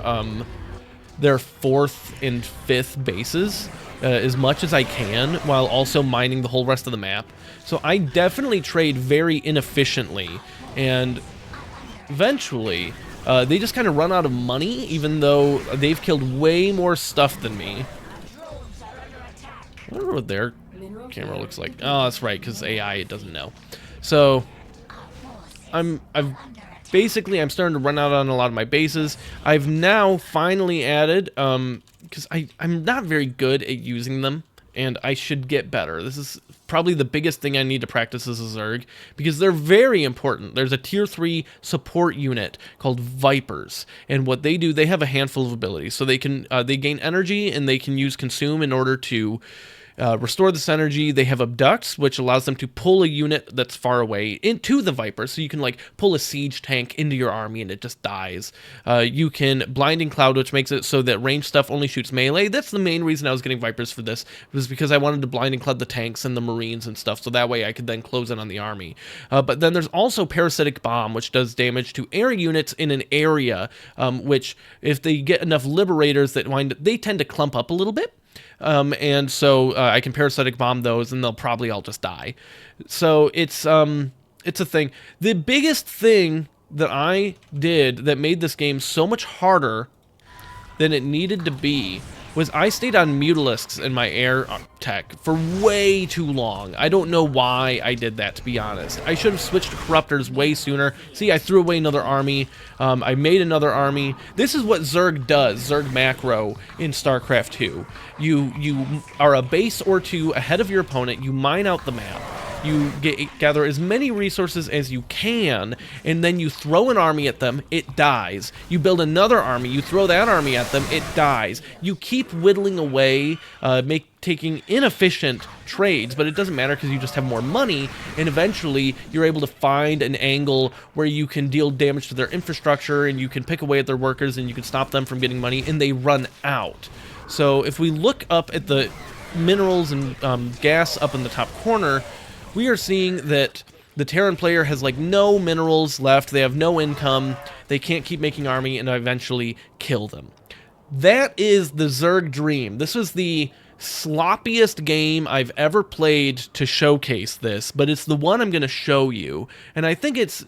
4th and 5th bases as much as I can, while also mining the whole rest of the map. So I definitely trade very inefficiently, and eventually they just kind of run out of money, even though they've killed way more stuff than me. I wonder what their camera looks like. Oh, that's right, because AI, it doesn't know. So I'm starting to run out on a lot of my bases. I've now finally added, because I'm not very good at using them, and I should get better. This is probably the biggest thing I need to practice as a Zerg, because they're very important. There's a tier 3 support unit called Vipers, and what they do, they have a handful of abilities. So they can they gain energy, and they can use consume in order to restore this energy. They have abducts, which allows them to pull a unit that's far away into the Viper, so you can like pull a siege tank into your army and it just dies. You can blinding cloud, which makes it so that ranged stuff only shoots melee. That's the main reason I was getting Vipers for this, was because I wanted to blinding cloud the tanks and the marines and stuff, so that way I could then close in on the army. But then there's also parasitic bomb, which does damage to air units in an area, which if they get enough liberators that they tend to clump up a little bit. And so I can parasitic bomb those, and they'll probably all just die. So it's a thing. The biggest thing that I did that made this game so much harder than it needed to be was I stayed on Mutalisks in my air tech for way too long. I don't know why I did that, to be honest. I should have switched to Corruptors way sooner. See, I threw away another army. I made another army. This is what Zerg does, Zerg macro in StarCraft 2. You are a base or two ahead of your opponent. You mine out the map. You gather as many resources as you can, and then you throw an army at them, it dies. You build another army, you throw that army at them, it dies. You keep whittling away, taking inefficient trades, but it doesn't matter because you just have more money, and eventually you're able to find an angle where you can deal damage to their infrastructure, and you can pick away at their workers, and you can stop them from getting money, and they run out. So if we look up at the minerals and gas up in the top corner, we are seeing that the Terran player has like no minerals left, they have no income, they can't keep making army, and I eventually kill them. That is the Zerg dream. This was the sloppiest game I've ever played to showcase this, but it's the one I'm going to show you, and I think it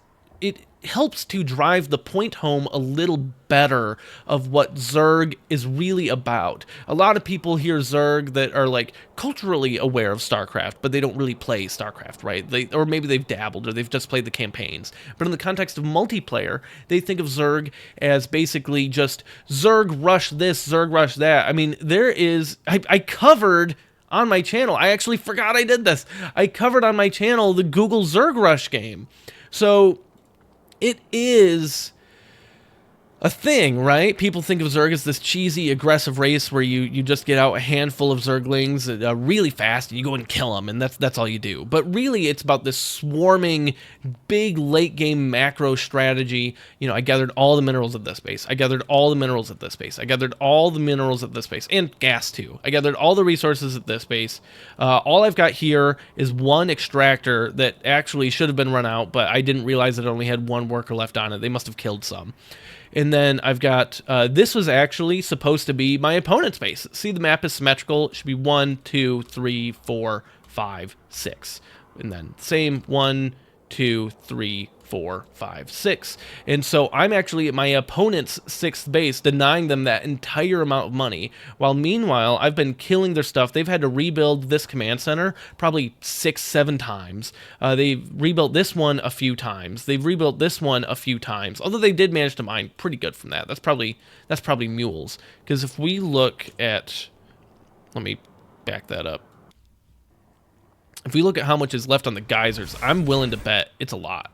helps to drive the point home a little better of what Zerg is really about. A lot of people hear Zerg that are like culturally aware of StarCraft, but they don't really play StarCraft, right? Or maybe they've dabbled, or they've just played the campaigns. But in the context of multiplayer, they think of Zerg as basically just Zerg rush this, Zerg rush that. I mean, there is... I covered... on my channel, I actually forgot I did this. I covered on my channel the Google Zerg Rush game. So it is a thing, right? People think of Zerg as this cheesy, aggressive race where you just get out a handful of Zerglings really fast and you go and kill them, and that's all you do. But really, it's about this swarming, big late-game macro strategy. You know, I gathered all the minerals at this base. I gathered all the minerals at this base. I gathered all the minerals at this base, and gas too. I gathered all the resources at this base. All I've got here is one extractor that actually should have been run out, but I didn't realize it only had one worker left on it. They must have killed some. And then I've got, this was actually supposed to be my opponent's base. See, the map is symmetrical. It should be 1, 2, 3, 4, 5, 6. And then same 1, 2, 3, 4, 5, 6. And so I'm actually at my opponent's 6th base, denying them that entire amount of money. While meanwhile, I've been killing their stuff. They've had to rebuild this command center probably 6, 7 times. They've rebuilt this one a few times. They've rebuilt this one a few times. Although they did manage to mine pretty good from that. That's probably mules. Because if we look at, let me back that up. If we look at how much is left on the geysers, I'm willing to bet it's a lot.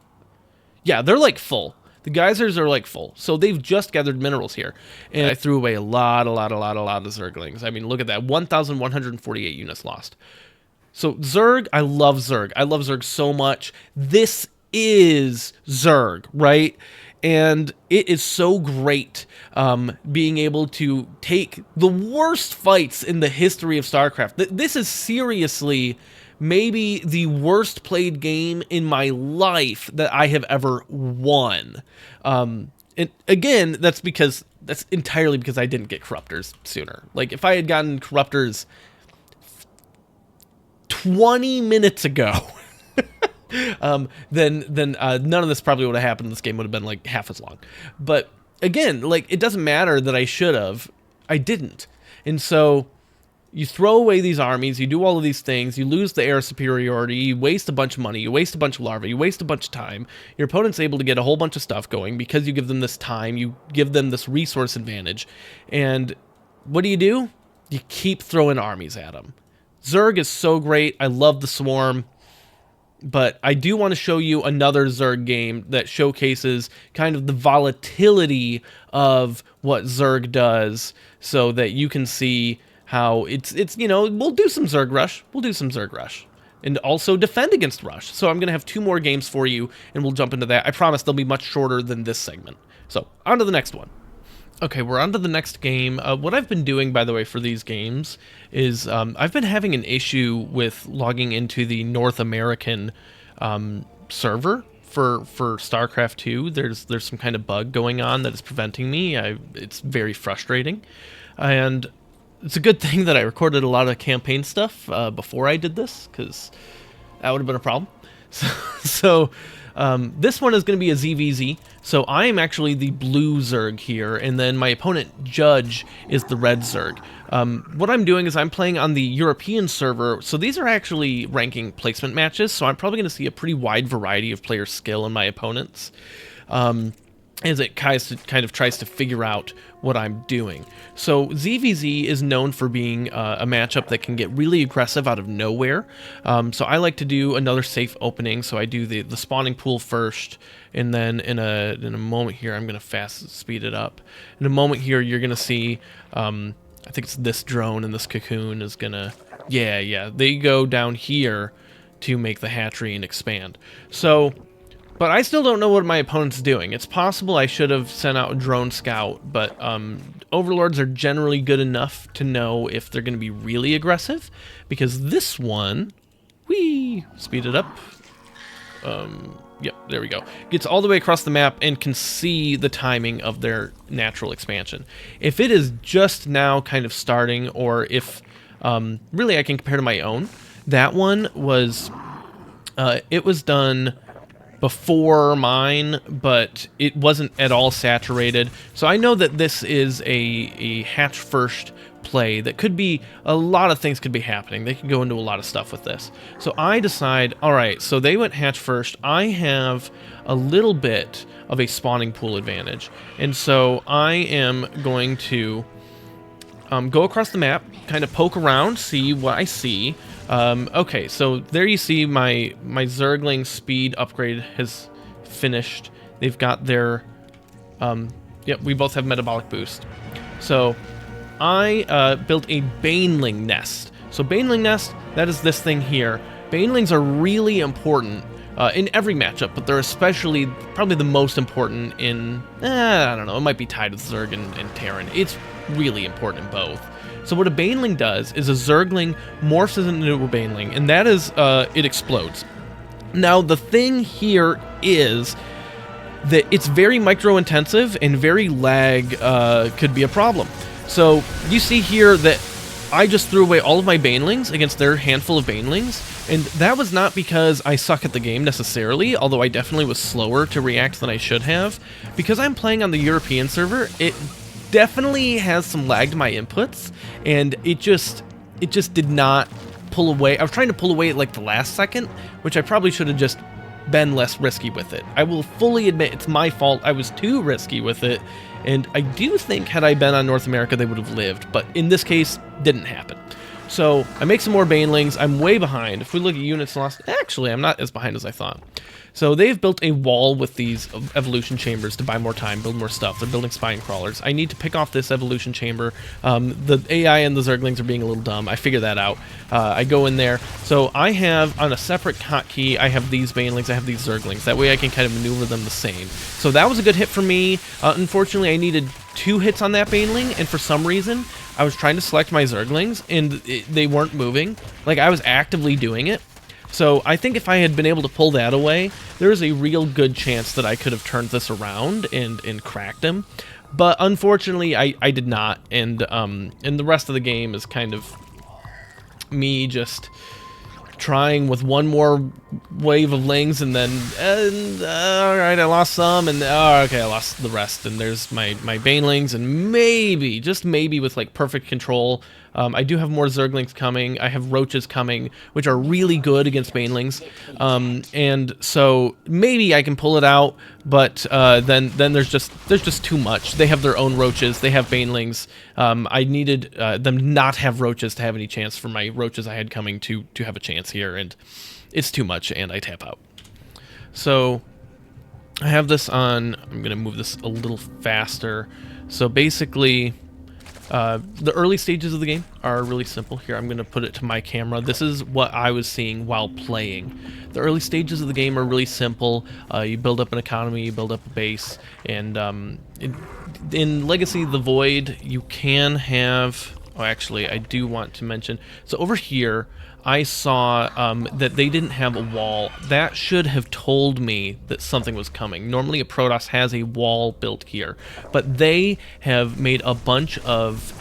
Yeah, they're like full. The geysers are like full. So they've just gathered minerals here. And I threw away a lot of Zerglings. I mean, look at that. 1,148 units lost. So Zerg, I love Zerg. I love Zerg so much. This is Zerg, right? And it is so great being able to take the worst fights in the history of StarCraft. This is seriously maybe the worst played game in my life that I have ever won. And again, that's entirely because I didn't get Corruptors sooner. Like, if I had gotten Corruptors 20 minutes ago, then none of this probably would have happened. This game would have been like half as long. But again, like, it doesn't matter that I should have. I didn't. And so you throw away these armies, you do all of these things, you lose the air superiority, you waste a bunch of money, you waste a bunch of larvae, you waste a bunch of time. Your opponent's able to get a whole bunch of stuff going because you give them this time, you give them this resource advantage. And what do? You keep throwing armies at them. Zerg is so great. I love the Swarm. But I do want to show you another Zerg game that showcases kind of the volatility of what Zerg does, so that you can see how it's we'll do some Zerg Rush. We'll do some Zerg Rush. And also defend against Rush. So I'm going to have 2 more games for you, and we'll jump into that. I promise they'll be much shorter than this segment. So, on to the next one. Okay, we're on to the next game. What I've been doing, by the way, for these games is I've been having an issue with logging into the North American server for StarCraft 2. There's some kind of bug going on that is preventing me. It's very frustrating. And it's a good thing that I recorded a lot of campaign stuff before I did this, because that would have been a problem. So this one is going to be a ZVZ. So I am actually the blue Zerg here, and then my opponent Judge is the red Zerg. What I'm doing is I'm playing on the European server, so these are actually ranking placement matches, so I'm probably going to see a pretty wide variety of player skill in my opponents. As it kind of tries to figure out what I'm doing. So ZVZ is known for being a matchup that can get really aggressive out of nowhere. So I like to do another safe opening. So I do the spawning pool first, and then in a moment here, I'm going to fast speed it up. In a moment here, you're going to see, I think it's this drone and this cocoon is going to, yeah, they go down here to make the hatchery and expand. So... But I still don't know what my opponent's doing. It's possible I should have sent out a drone scout, but overlords are generally good enough to know if they're going to be really aggressive, because this one, speed it up. Yep, there we go. Gets all the way across the map and can see the timing of their natural expansion. If it is just now kind of starting, or if really I can compare to my own, that one was, it was done before mine, but it wasn't at all saturated. So I know that this is a hatch first play that could be, a lot of things could be happening. They could go into a lot of stuff with this. So I decide, all right, so they went hatch first. I have a little bit of a spawning pool advantage. And so I am going to go across the map, kind of poke around, see what I see. Okay, so there you see my Zergling speed upgrade has finished. They've got their, yep, we both have metabolic boost. So I built a Baneling nest. So Baneling nest, that is this thing here. Banelings are really important in every matchup, but they're especially, probably the most important in, I don't know, it might be tied with Zerg and Terran. It's really important in both. So what a Baneling does is a Zergling morphs into a Baneling, and that is, it explodes. Now, the thing here is that it's very micro-intensive, and very lag could be a problem. So you see here that I just threw away all of my Banelings against their handful of Banelings, and that was not because I suck at the game necessarily, although I definitely was slower to react than I should have. Because I'm playing on the European server, it definitely has some lag to my inputs, and it just did not pull away. I was trying to pull away at like the last second, which I probably should have just been less risky with it. I will fully admit it's my fault. I was too risky with it, and I do think had I been on North America, they would have lived, but in this case, didn't happen. So I make some more Banelings. I'm way behind. If we look at units lost, actually, I'm not as behind as I thought. So they've built a wall with these evolution chambers to buy more time, build more stuff. They're building spine crawlers. I need to pick off this evolution chamber. The AI and the Zerglings are being a little dumb. I figure that out. I go in there. So I have, on a separate hotkey, I have these Banelings, I have these Zerglings. That way I can kind of maneuver them the same. So that was a good hit for me. Unfortunately, I needed 2 hits on that Baneling, and for some reason, I was trying to select my Zerglings, and they weren't moving. Like, I was actively doing it. So I think if I had been able to pull that away, there's a real good chance that I could have turned this around and cracked him. But unfortunately, I did not, and the rest of the game is kind of me just trying with one more wave of lings, and then all right, I lost some, and okay, I lost the rest. And there's my Banelings, and maybe, just maybe, with like perfect control, I do have more Zerglings coming. I have Roaches coming, which are really good against Banelings. And so maybe I can pull it out, but then there's just too much. They have their own Roaches. They have Banelings. I needed them not have Roaches to have any chance for my Roaches I had coming to have a chance here, and it's too much, and I tap out. So I have this on. I'm going to move this a little faster. So basically, the early stages of the game are really simple. Here, I'm going to put it to my camera. This is what I was seeing while playing. The early stages of the game are really simple. You build up an economy, you build up a base, and in Legacy of the Void, you can have... Oh, actually, I do want to mention... So over here, I saw that they didn't have a wall. That should have told me that something was coming. Normally a Protoss has a wall built here, but they have made a bunch of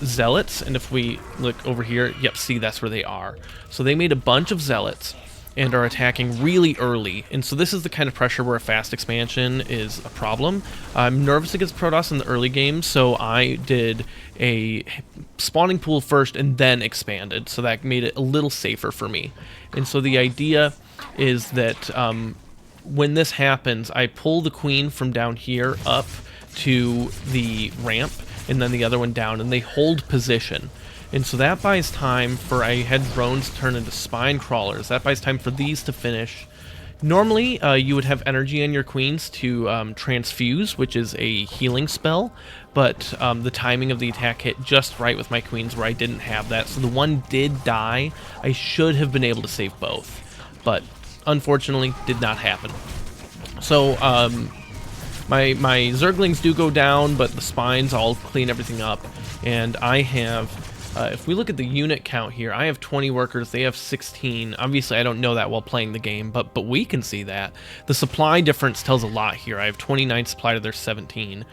zealots, and if we look over here, yep, see, that's where they are. So they made a bunch of zealots and are attacking really early, and so this is the kind of pressure where a fast expansion is a problem. I'm nervous against Protoss in the early game, so I did a spawning pool first and then expanded, so that made it a little safer for me. And so the idea is that when this happens, I pull the queen from down here up to the ramp, and then the other one down, and they hold position. And so that buys time for... I had drones turn into spine crawlers. That buys time for these to finish. Normally, you would have energy on your queens to transfuse, which is a healing spell, but the timing of the attack hit just right with my queens where I didn't have that. So the one did die. I should have been able to save both, but unfortunately did not happen. So my Zerglings do go down, but the spines all clean everything up, and I have... if we look at the unit count here, I have 20 workers, they have 16. Obviously, I don't know that while playing the game, but we can see that. The supply difference tells a lot here. I have 29 supply to their 17.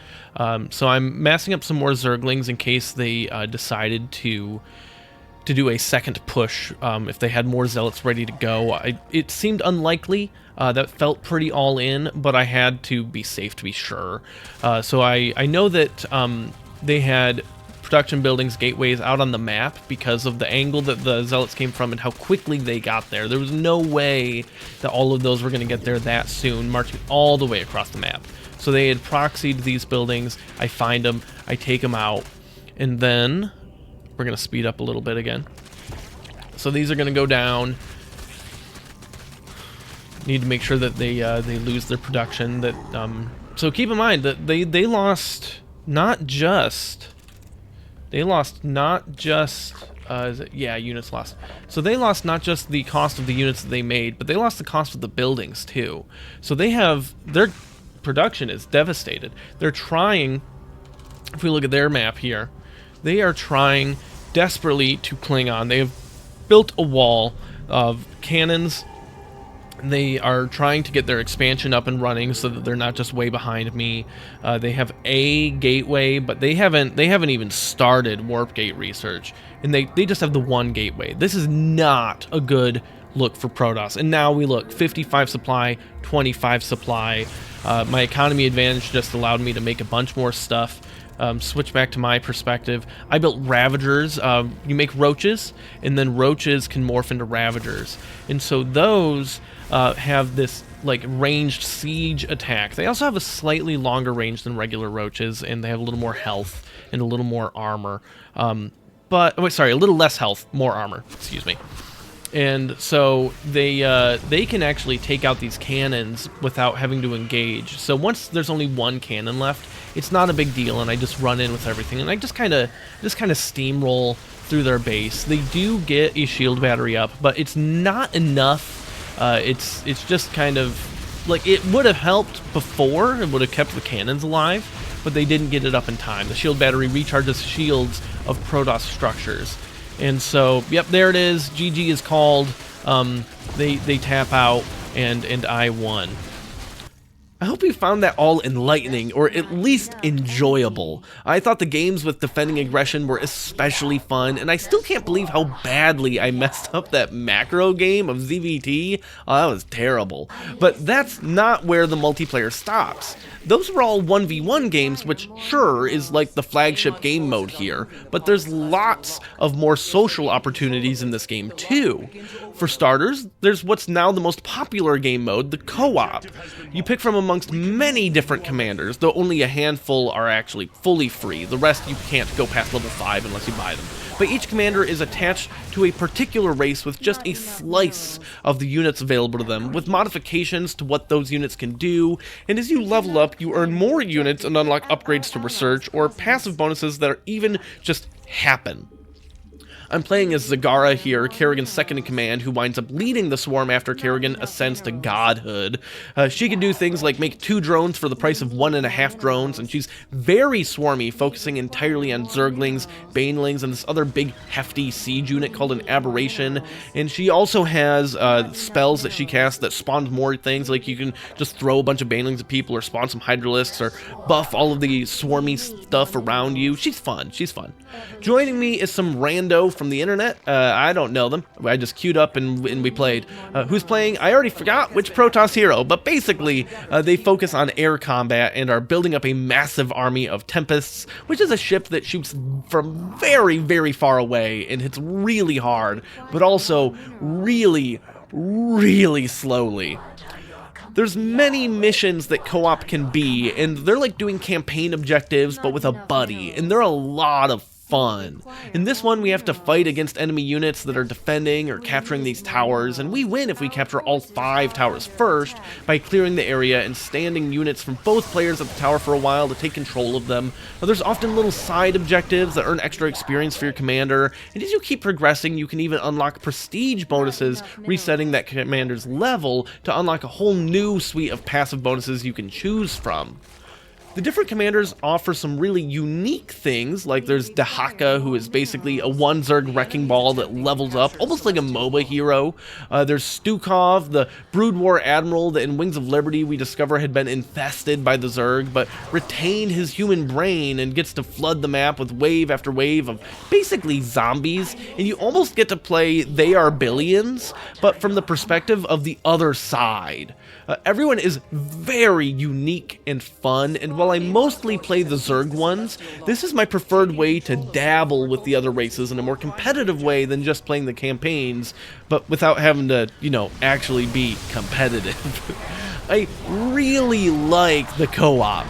So I'm massing up some more Zerglings in case they decided to do a second push, if they had more Zealots ready to go. It seemed unlikely. That felt pretty all in, but I had to be safe to be sure. So I know that they had production buildings, gateways out on the map because of the angle that the Zealots came from and how quickly they got there. There was no way that all of those were going to get there that soon, marching all the way across the map. So they had proxied these buildings. I find them, I take them out, and then we're going to speed up a little bit again. So these are going to go down. Need to make sure that they lose their production. So keep in mind that they lost not just... units lost. So they lost not just the cost of the units that they made, but they lost the cost of the buildings too. So they have... their production is devastated. They're trying... if we look at their map here, they are trying desperately to cling on. They have built a wall of cannons. They are trying to get their expansion up and running so that they're not just way behind me. They have a gateway, but they haven't even started warp gate research, and they just have the one gateway. This is not a good look for Protoss. And now we look 55 supply, 25 supply. My economy advantage just allowed me to make a bunch more stuff. Switch back to my perspective. I built Ravagers. You make Roaches, and then Roaches can morph into Ravagers. And so those have this like ranged siege attack. They also have a slightly longer range than regular Roaches, and they have a little more health and a little more armor. A little less health, more armor. Excuse me. And so they can actually take out these cannons without having to engage. So once there's only one cannon left, it's not a big deal, and I just run in with everything, and I just kind of steamroll through their base. They do get a shield battery up, but it's not enough. It's just kind of like it would have helped before. It would have kept the cannons alive, but they didn't get it up in time. The shield battery recharges shields of Protoss structures. And so, yep, there it is. GG is called. They tap out, and I won. I hope you found that all enlightening, or at least enjoyable. I thought the games with defending aggression were especially fun, and I still can't believe how badly I messed up that macro game of ZVT. Oh, that was terrible. But that's not where the multiplayer stops. Those were all 1v1 games, which sure is like the flagship game mode here, but there's lots of more social opportunities in this game too. For starters, there's what's now the most popular game mode, the co-op. You pick from amongst many different commanders, though only a handful are actually fully free. The rest you can't go past level 5 unless you buy them. But each commander is attached to a particular race with just a slice of the units available to them, with modifications to what those units can do, and as you level up, you earn more units and unlock upgrades to research, or passive bonuses that are even just happen. I'm playing as Zagara here, Kerrigan's second in command, who winds up leading the swarm after Kerrigan ascends to godhood. She can do things like make 2 drones for the price of 1.5 drones, and she's very swarmy, focusing entirely on Zerglings, Banelings, and this other big hefty siege unit called an Aberration. And she also has spells that she casts that spawn more things, like you can just throw a bunch of Banelings at people, or spawn some Hydralisks, or buff all of the swarmy stuff around you. She's fun, she's fun. Joining me is some rando from the internet. I don't know them. I just queued up and we played. Who's playing? I already forgot which Protoss hero, but basically they focus on air combat and are building up a massive army of Tempests, which is a ship that shoots from very, very far away and hits really hard, but also really, really slowly. There's many missions that co-op can be, and they're like doing campaign objectives, but with a buddy, and they're a lot of fun. In this one, we have to fight against enemy units that are defending or capturing these towers, and we win if we capture all 5 towers first by clearing the area and standing units from both players at the tower for a while to take control of them. Now, there's often little side objectives that earn extra experience for your commander, and as you keep progressing, you can even unlock prestige bonuses, resetting that commander's level to unlock a whole new suite of passive bonuses you can choose from. The different commanders offer some really unique things, like there's Dahaka, who is basically a 1 Zerg wrecking ball that levels up, almost like a MOBA hero. There's Stukov, the Brood War Admiral that in Wings of Liberty we discover had been infested by the Zerg, but retained his human brain and gets to flood the map with wave after wave of basically zombies, and you almost get to play They Are Billions, but from the perspective of the other side. Everyone is very unique and fun, and while I mostly play the Zerg ones, this is my preferred way to dabble with the other races in a more competitive way than just playing the campaigns, but without having to, actually be competitive. I really like the co-op.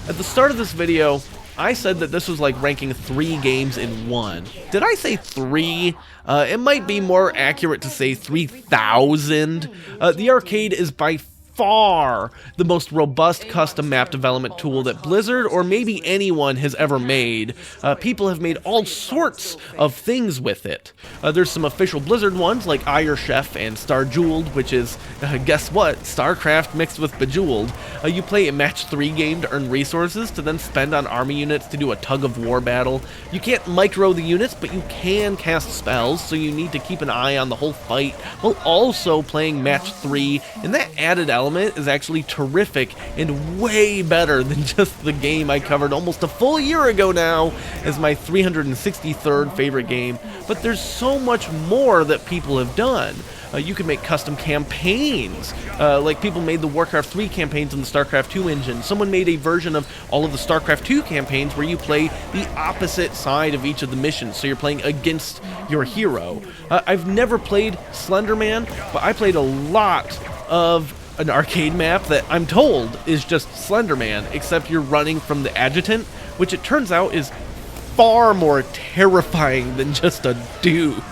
At the start of this video, I said that this was like ranking 3 games in 1. Did I say 3? It might be more accurate to say 3,000. The arcade is by far the most robust custom map development tool that Blizzard or maybe anyone has ever made. People have made all sorts of things with it. There's some official Blizzard ones like Iron Chef and Star Jeweled, which is, guess what, StarCraft mixed with Bejeweled. You play a match 3 game to earn resources to then spend on army units to do a tug-of-war battle. You can't micro the units, but you can cast spells, so you need to keep an eye on the whole fight while also playing match 3, and that added element is actually terrific and way better than just the game I covered almost a full year ago now as my 363rd favorite game. But there's so much more that people have done. You can make custom campaigns, like people made the Warcraft 3 campaigns in the StarCraft 2 engine. Someone made a version of all of the StarCraft 2 campaigns where you play the opposite side of each of the missions, so you're playing against your hero. I've never played Slender Man, but I played a lot of an arcade map that I'm told is just Slender Man, except you're running from the adjutant, which it turns out is far more terrifying than just a dude.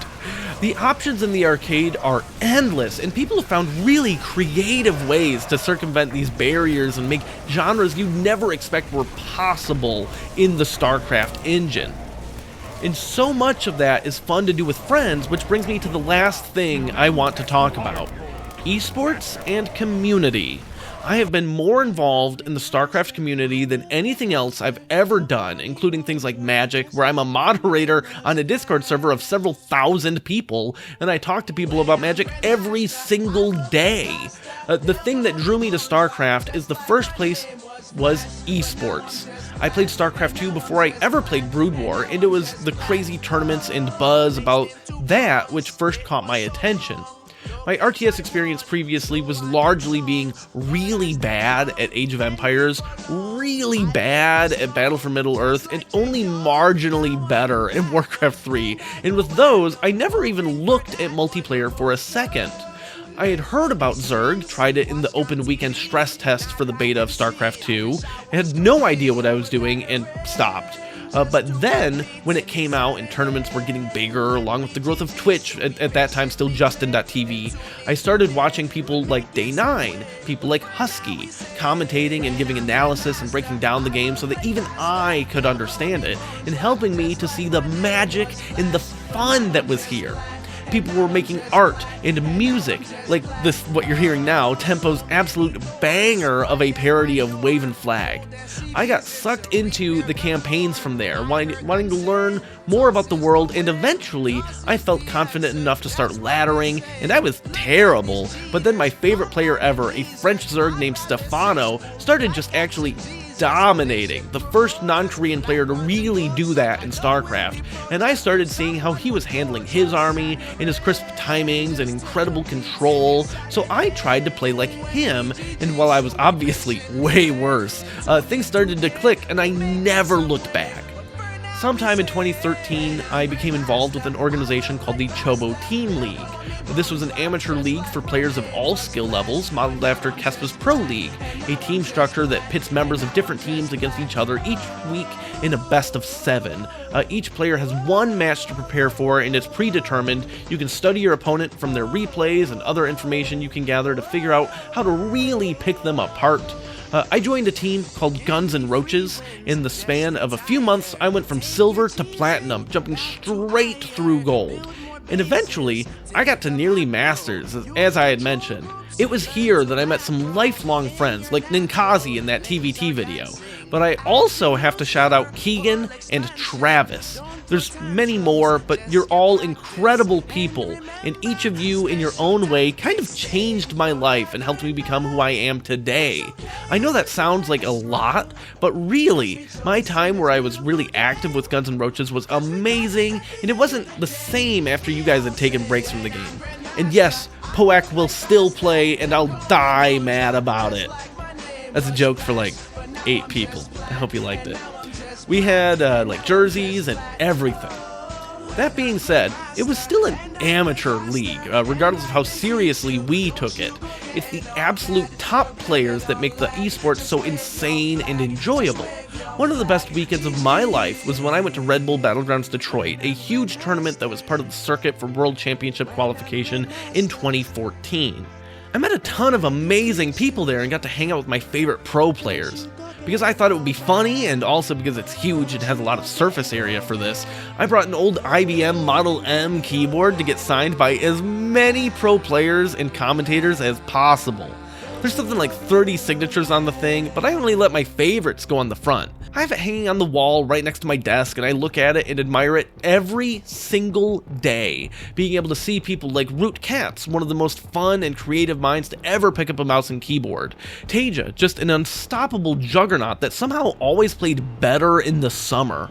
The options in the arcade are endless, and people have found really creative ways to circumvent these barriers and make genres you'd never expect were possible in the StarCraft engine. And so much of that is fun to do with friends, which brings me to the last thing I want to talk about: esports and community. I have been more involved in the StarCraft community than anything else I've ever done, including things like Magic, where I'm a moderator on a Discord server of several thousand people, and I talk to people about Magic every single day. The thing that drew me to StarCraft is the first place was esports. I played StarCraft 2 before I ever played Brood War, and it was the crazy tournaments and buzz about that which first caught my attention. My RTS experience previously was largely being really bad at Age of Empires, really bad at Battle for Middle-earth, and only marginally better in Warcraft 3, and with those, I never even looked at multiplayer for a second. I had heard about Zerg, tried it in the open weekend stress test for the beta of StarCraft 2, had no idea what I was doing, and stopped. But then, when it came out and tournaments were getting bigger, along with the growth of Twitch, at that time still Justin.tv, I started watching people like Day9, people like Husky, commentating and giving analysis and breaking down the game so that even I could understand it, and helping me to see the magic and the fun that was here. People were making art and music, like this, what you're hearing now, Tempo's absolute banger of a parody of Wave and Flag. I got sucked into the campaigns from there, wanting to learn more about the world, and eventually I felt confident enough to start laddering, and I was terrible, but then my favorite player ever, a French Zerg named Stefano, started just actually dominating, the first non-Korean player to really do that in StarCraft, and I started seeing how he was handling his army and his crisp timings and incredible control, so I tried to play like him, and while I was obviously way worse, things started to click and I never looked back. Sometime in 2013, I became involved with an organization called the Chobo Team League. This was an amateur league for players of all skill levels, modeled after Kespa's Pro League, a team structure that pits members of different teams against each other each week in a best of 7. Each player has one match to prepare for, and it's predetermined. You can study your opponent from their replays and other information you can gather to figure out how to really pick them apart. I joined a team called Guns and Roaches. In the span of a few months, I went from silver to platinum, jumping straight through gold. And eventually, I got to nearly masters, as I had mentioned. It was here that I met some lifelong friends, like Ninkazi in that TVT video. But I also have to shout out Keegan and Travis. There's many more, but you're all incredible people, and each of you in your own way kind of changed my life and helped me become who I am today. I know that sounds like a lot, but really, my time where I was really active with Guns N' Roaches was amazing, and it wasn't the same after you guys had taken breaks from the game. And yes, Poak will still play, and I'll die mad about it. That's a joke for like 8 people. I hope you liked it. We had like jerseys and everything. That being said, it was still an amateur league, regardless of how seriously we took it. It's the absolute top players that make the esports so insane and enjoyable. One of the best weekends of my life was when I went to Red Bull Battlegrounds Detroit, a huge tournament that was part of the circuit for World Championship qualification in 2014. I met a ton of amazing people there and got to hang out with my favorite pro players. Because I thought it would be funny, and also because it's huge and has a lot of surface area for this, I brought an old IBM Model M keyboard to get signed by as many pro players and commentators as possible. There's something like 30 signatures on the thing, but I only let my favorites go on the front. I have it hanging on the wall right next to my desk, and I look at it and admire it every single day. Being able to see people like Root Katz, one of the most fun and creative minds to ever pick up a mouse and keyboard. Taja, just an unstoppable juggernaut that somehow always played better in the summer.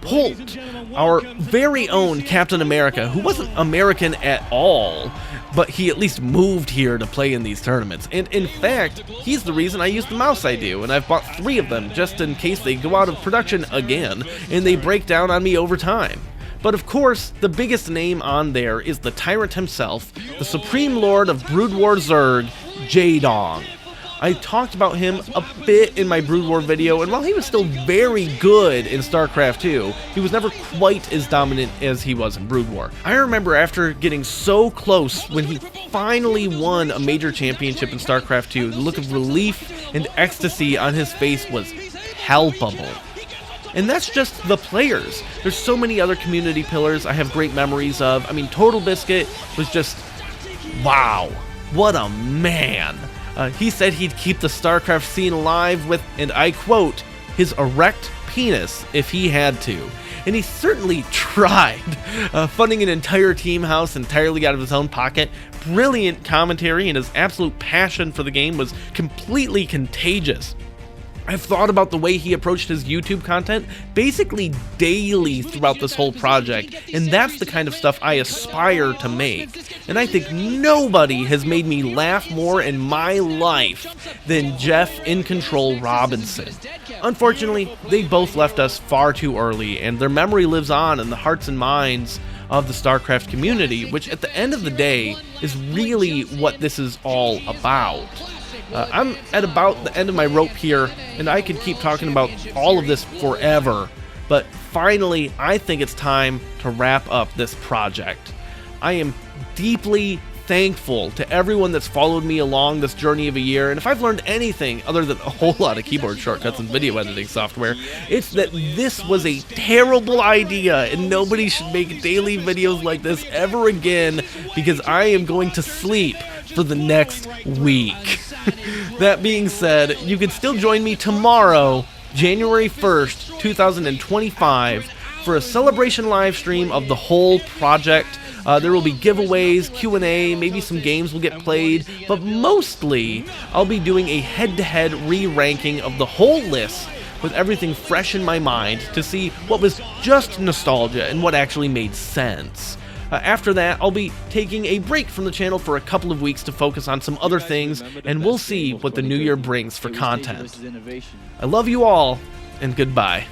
Holt, our very own Captain America, who wasn't American at all, but he at least moved here to play in these tournaments. And in fact, he's the reason I use the mouse I do, and I've bought 3 of them just in case they go out of production again, and they break down on me over time. But of course, the biggest name on there is the tyrant himself, the Supreme Lord of Brood War Zerg, Jaedong. I talked about him a bit in my Brood War video, and while he was still very good in StarCraft 2, he was never quite as dominant as he was in Brood War. I remember after getting so close when he finally won a major championship in StarCraft 2, the look of relief and ecstasy on his face was palpable. And that's just the players. There's so many other community pillars I have great memories of. I mean, Total Biscuit was just, wow, what a man. He said he'd keep the StarCraft scene alive with, and I quote, his erect penis if he had to. And he certainly tried, funding an entire team house entirely out of his own pocket. Brilliant commentary, and his absolute passion for the game was completely contagious. I've thought about the way he approached his YouTube content basically daily throughout this whole project, and that's the kind of stuff I aspire to make. And I think nobody has made me laugh more in my life than Jeff In Control Robinson. Unfortunately, they both left us far too early, and their memory lives on in the hearts and minds of the StarCraft community, which at the end of the day is really what this is all about. I'm at about the end of my rope here, and I could keep talking about all of this forever, but finally, I think it's time to wrap up this project. I am deeply thankful to everyone that's followed me along this journey of a year, and if I've learned anything other than a whole lot of keyboard shortcuts and video editing software, it's that this was a terrible idea, and nobody should make daily videos like this ever again, because I am going to sleep for the next week. That being said, you can still join me tomorrow, January 1st, 2025, for a celebration live stream of the whole project. There will be giveaways, Q&A, maybe some games will get played, but mostly I'll be doing a head-to-head re-ranking of the whole list with everything fresh in my mind to see what was just nostalgia and what actually made sense. After that, I'll be taking a break from the channel for a couple of weeks to focus on some other things, and we'll see what the new year brings for content. I love you all, and goodbye.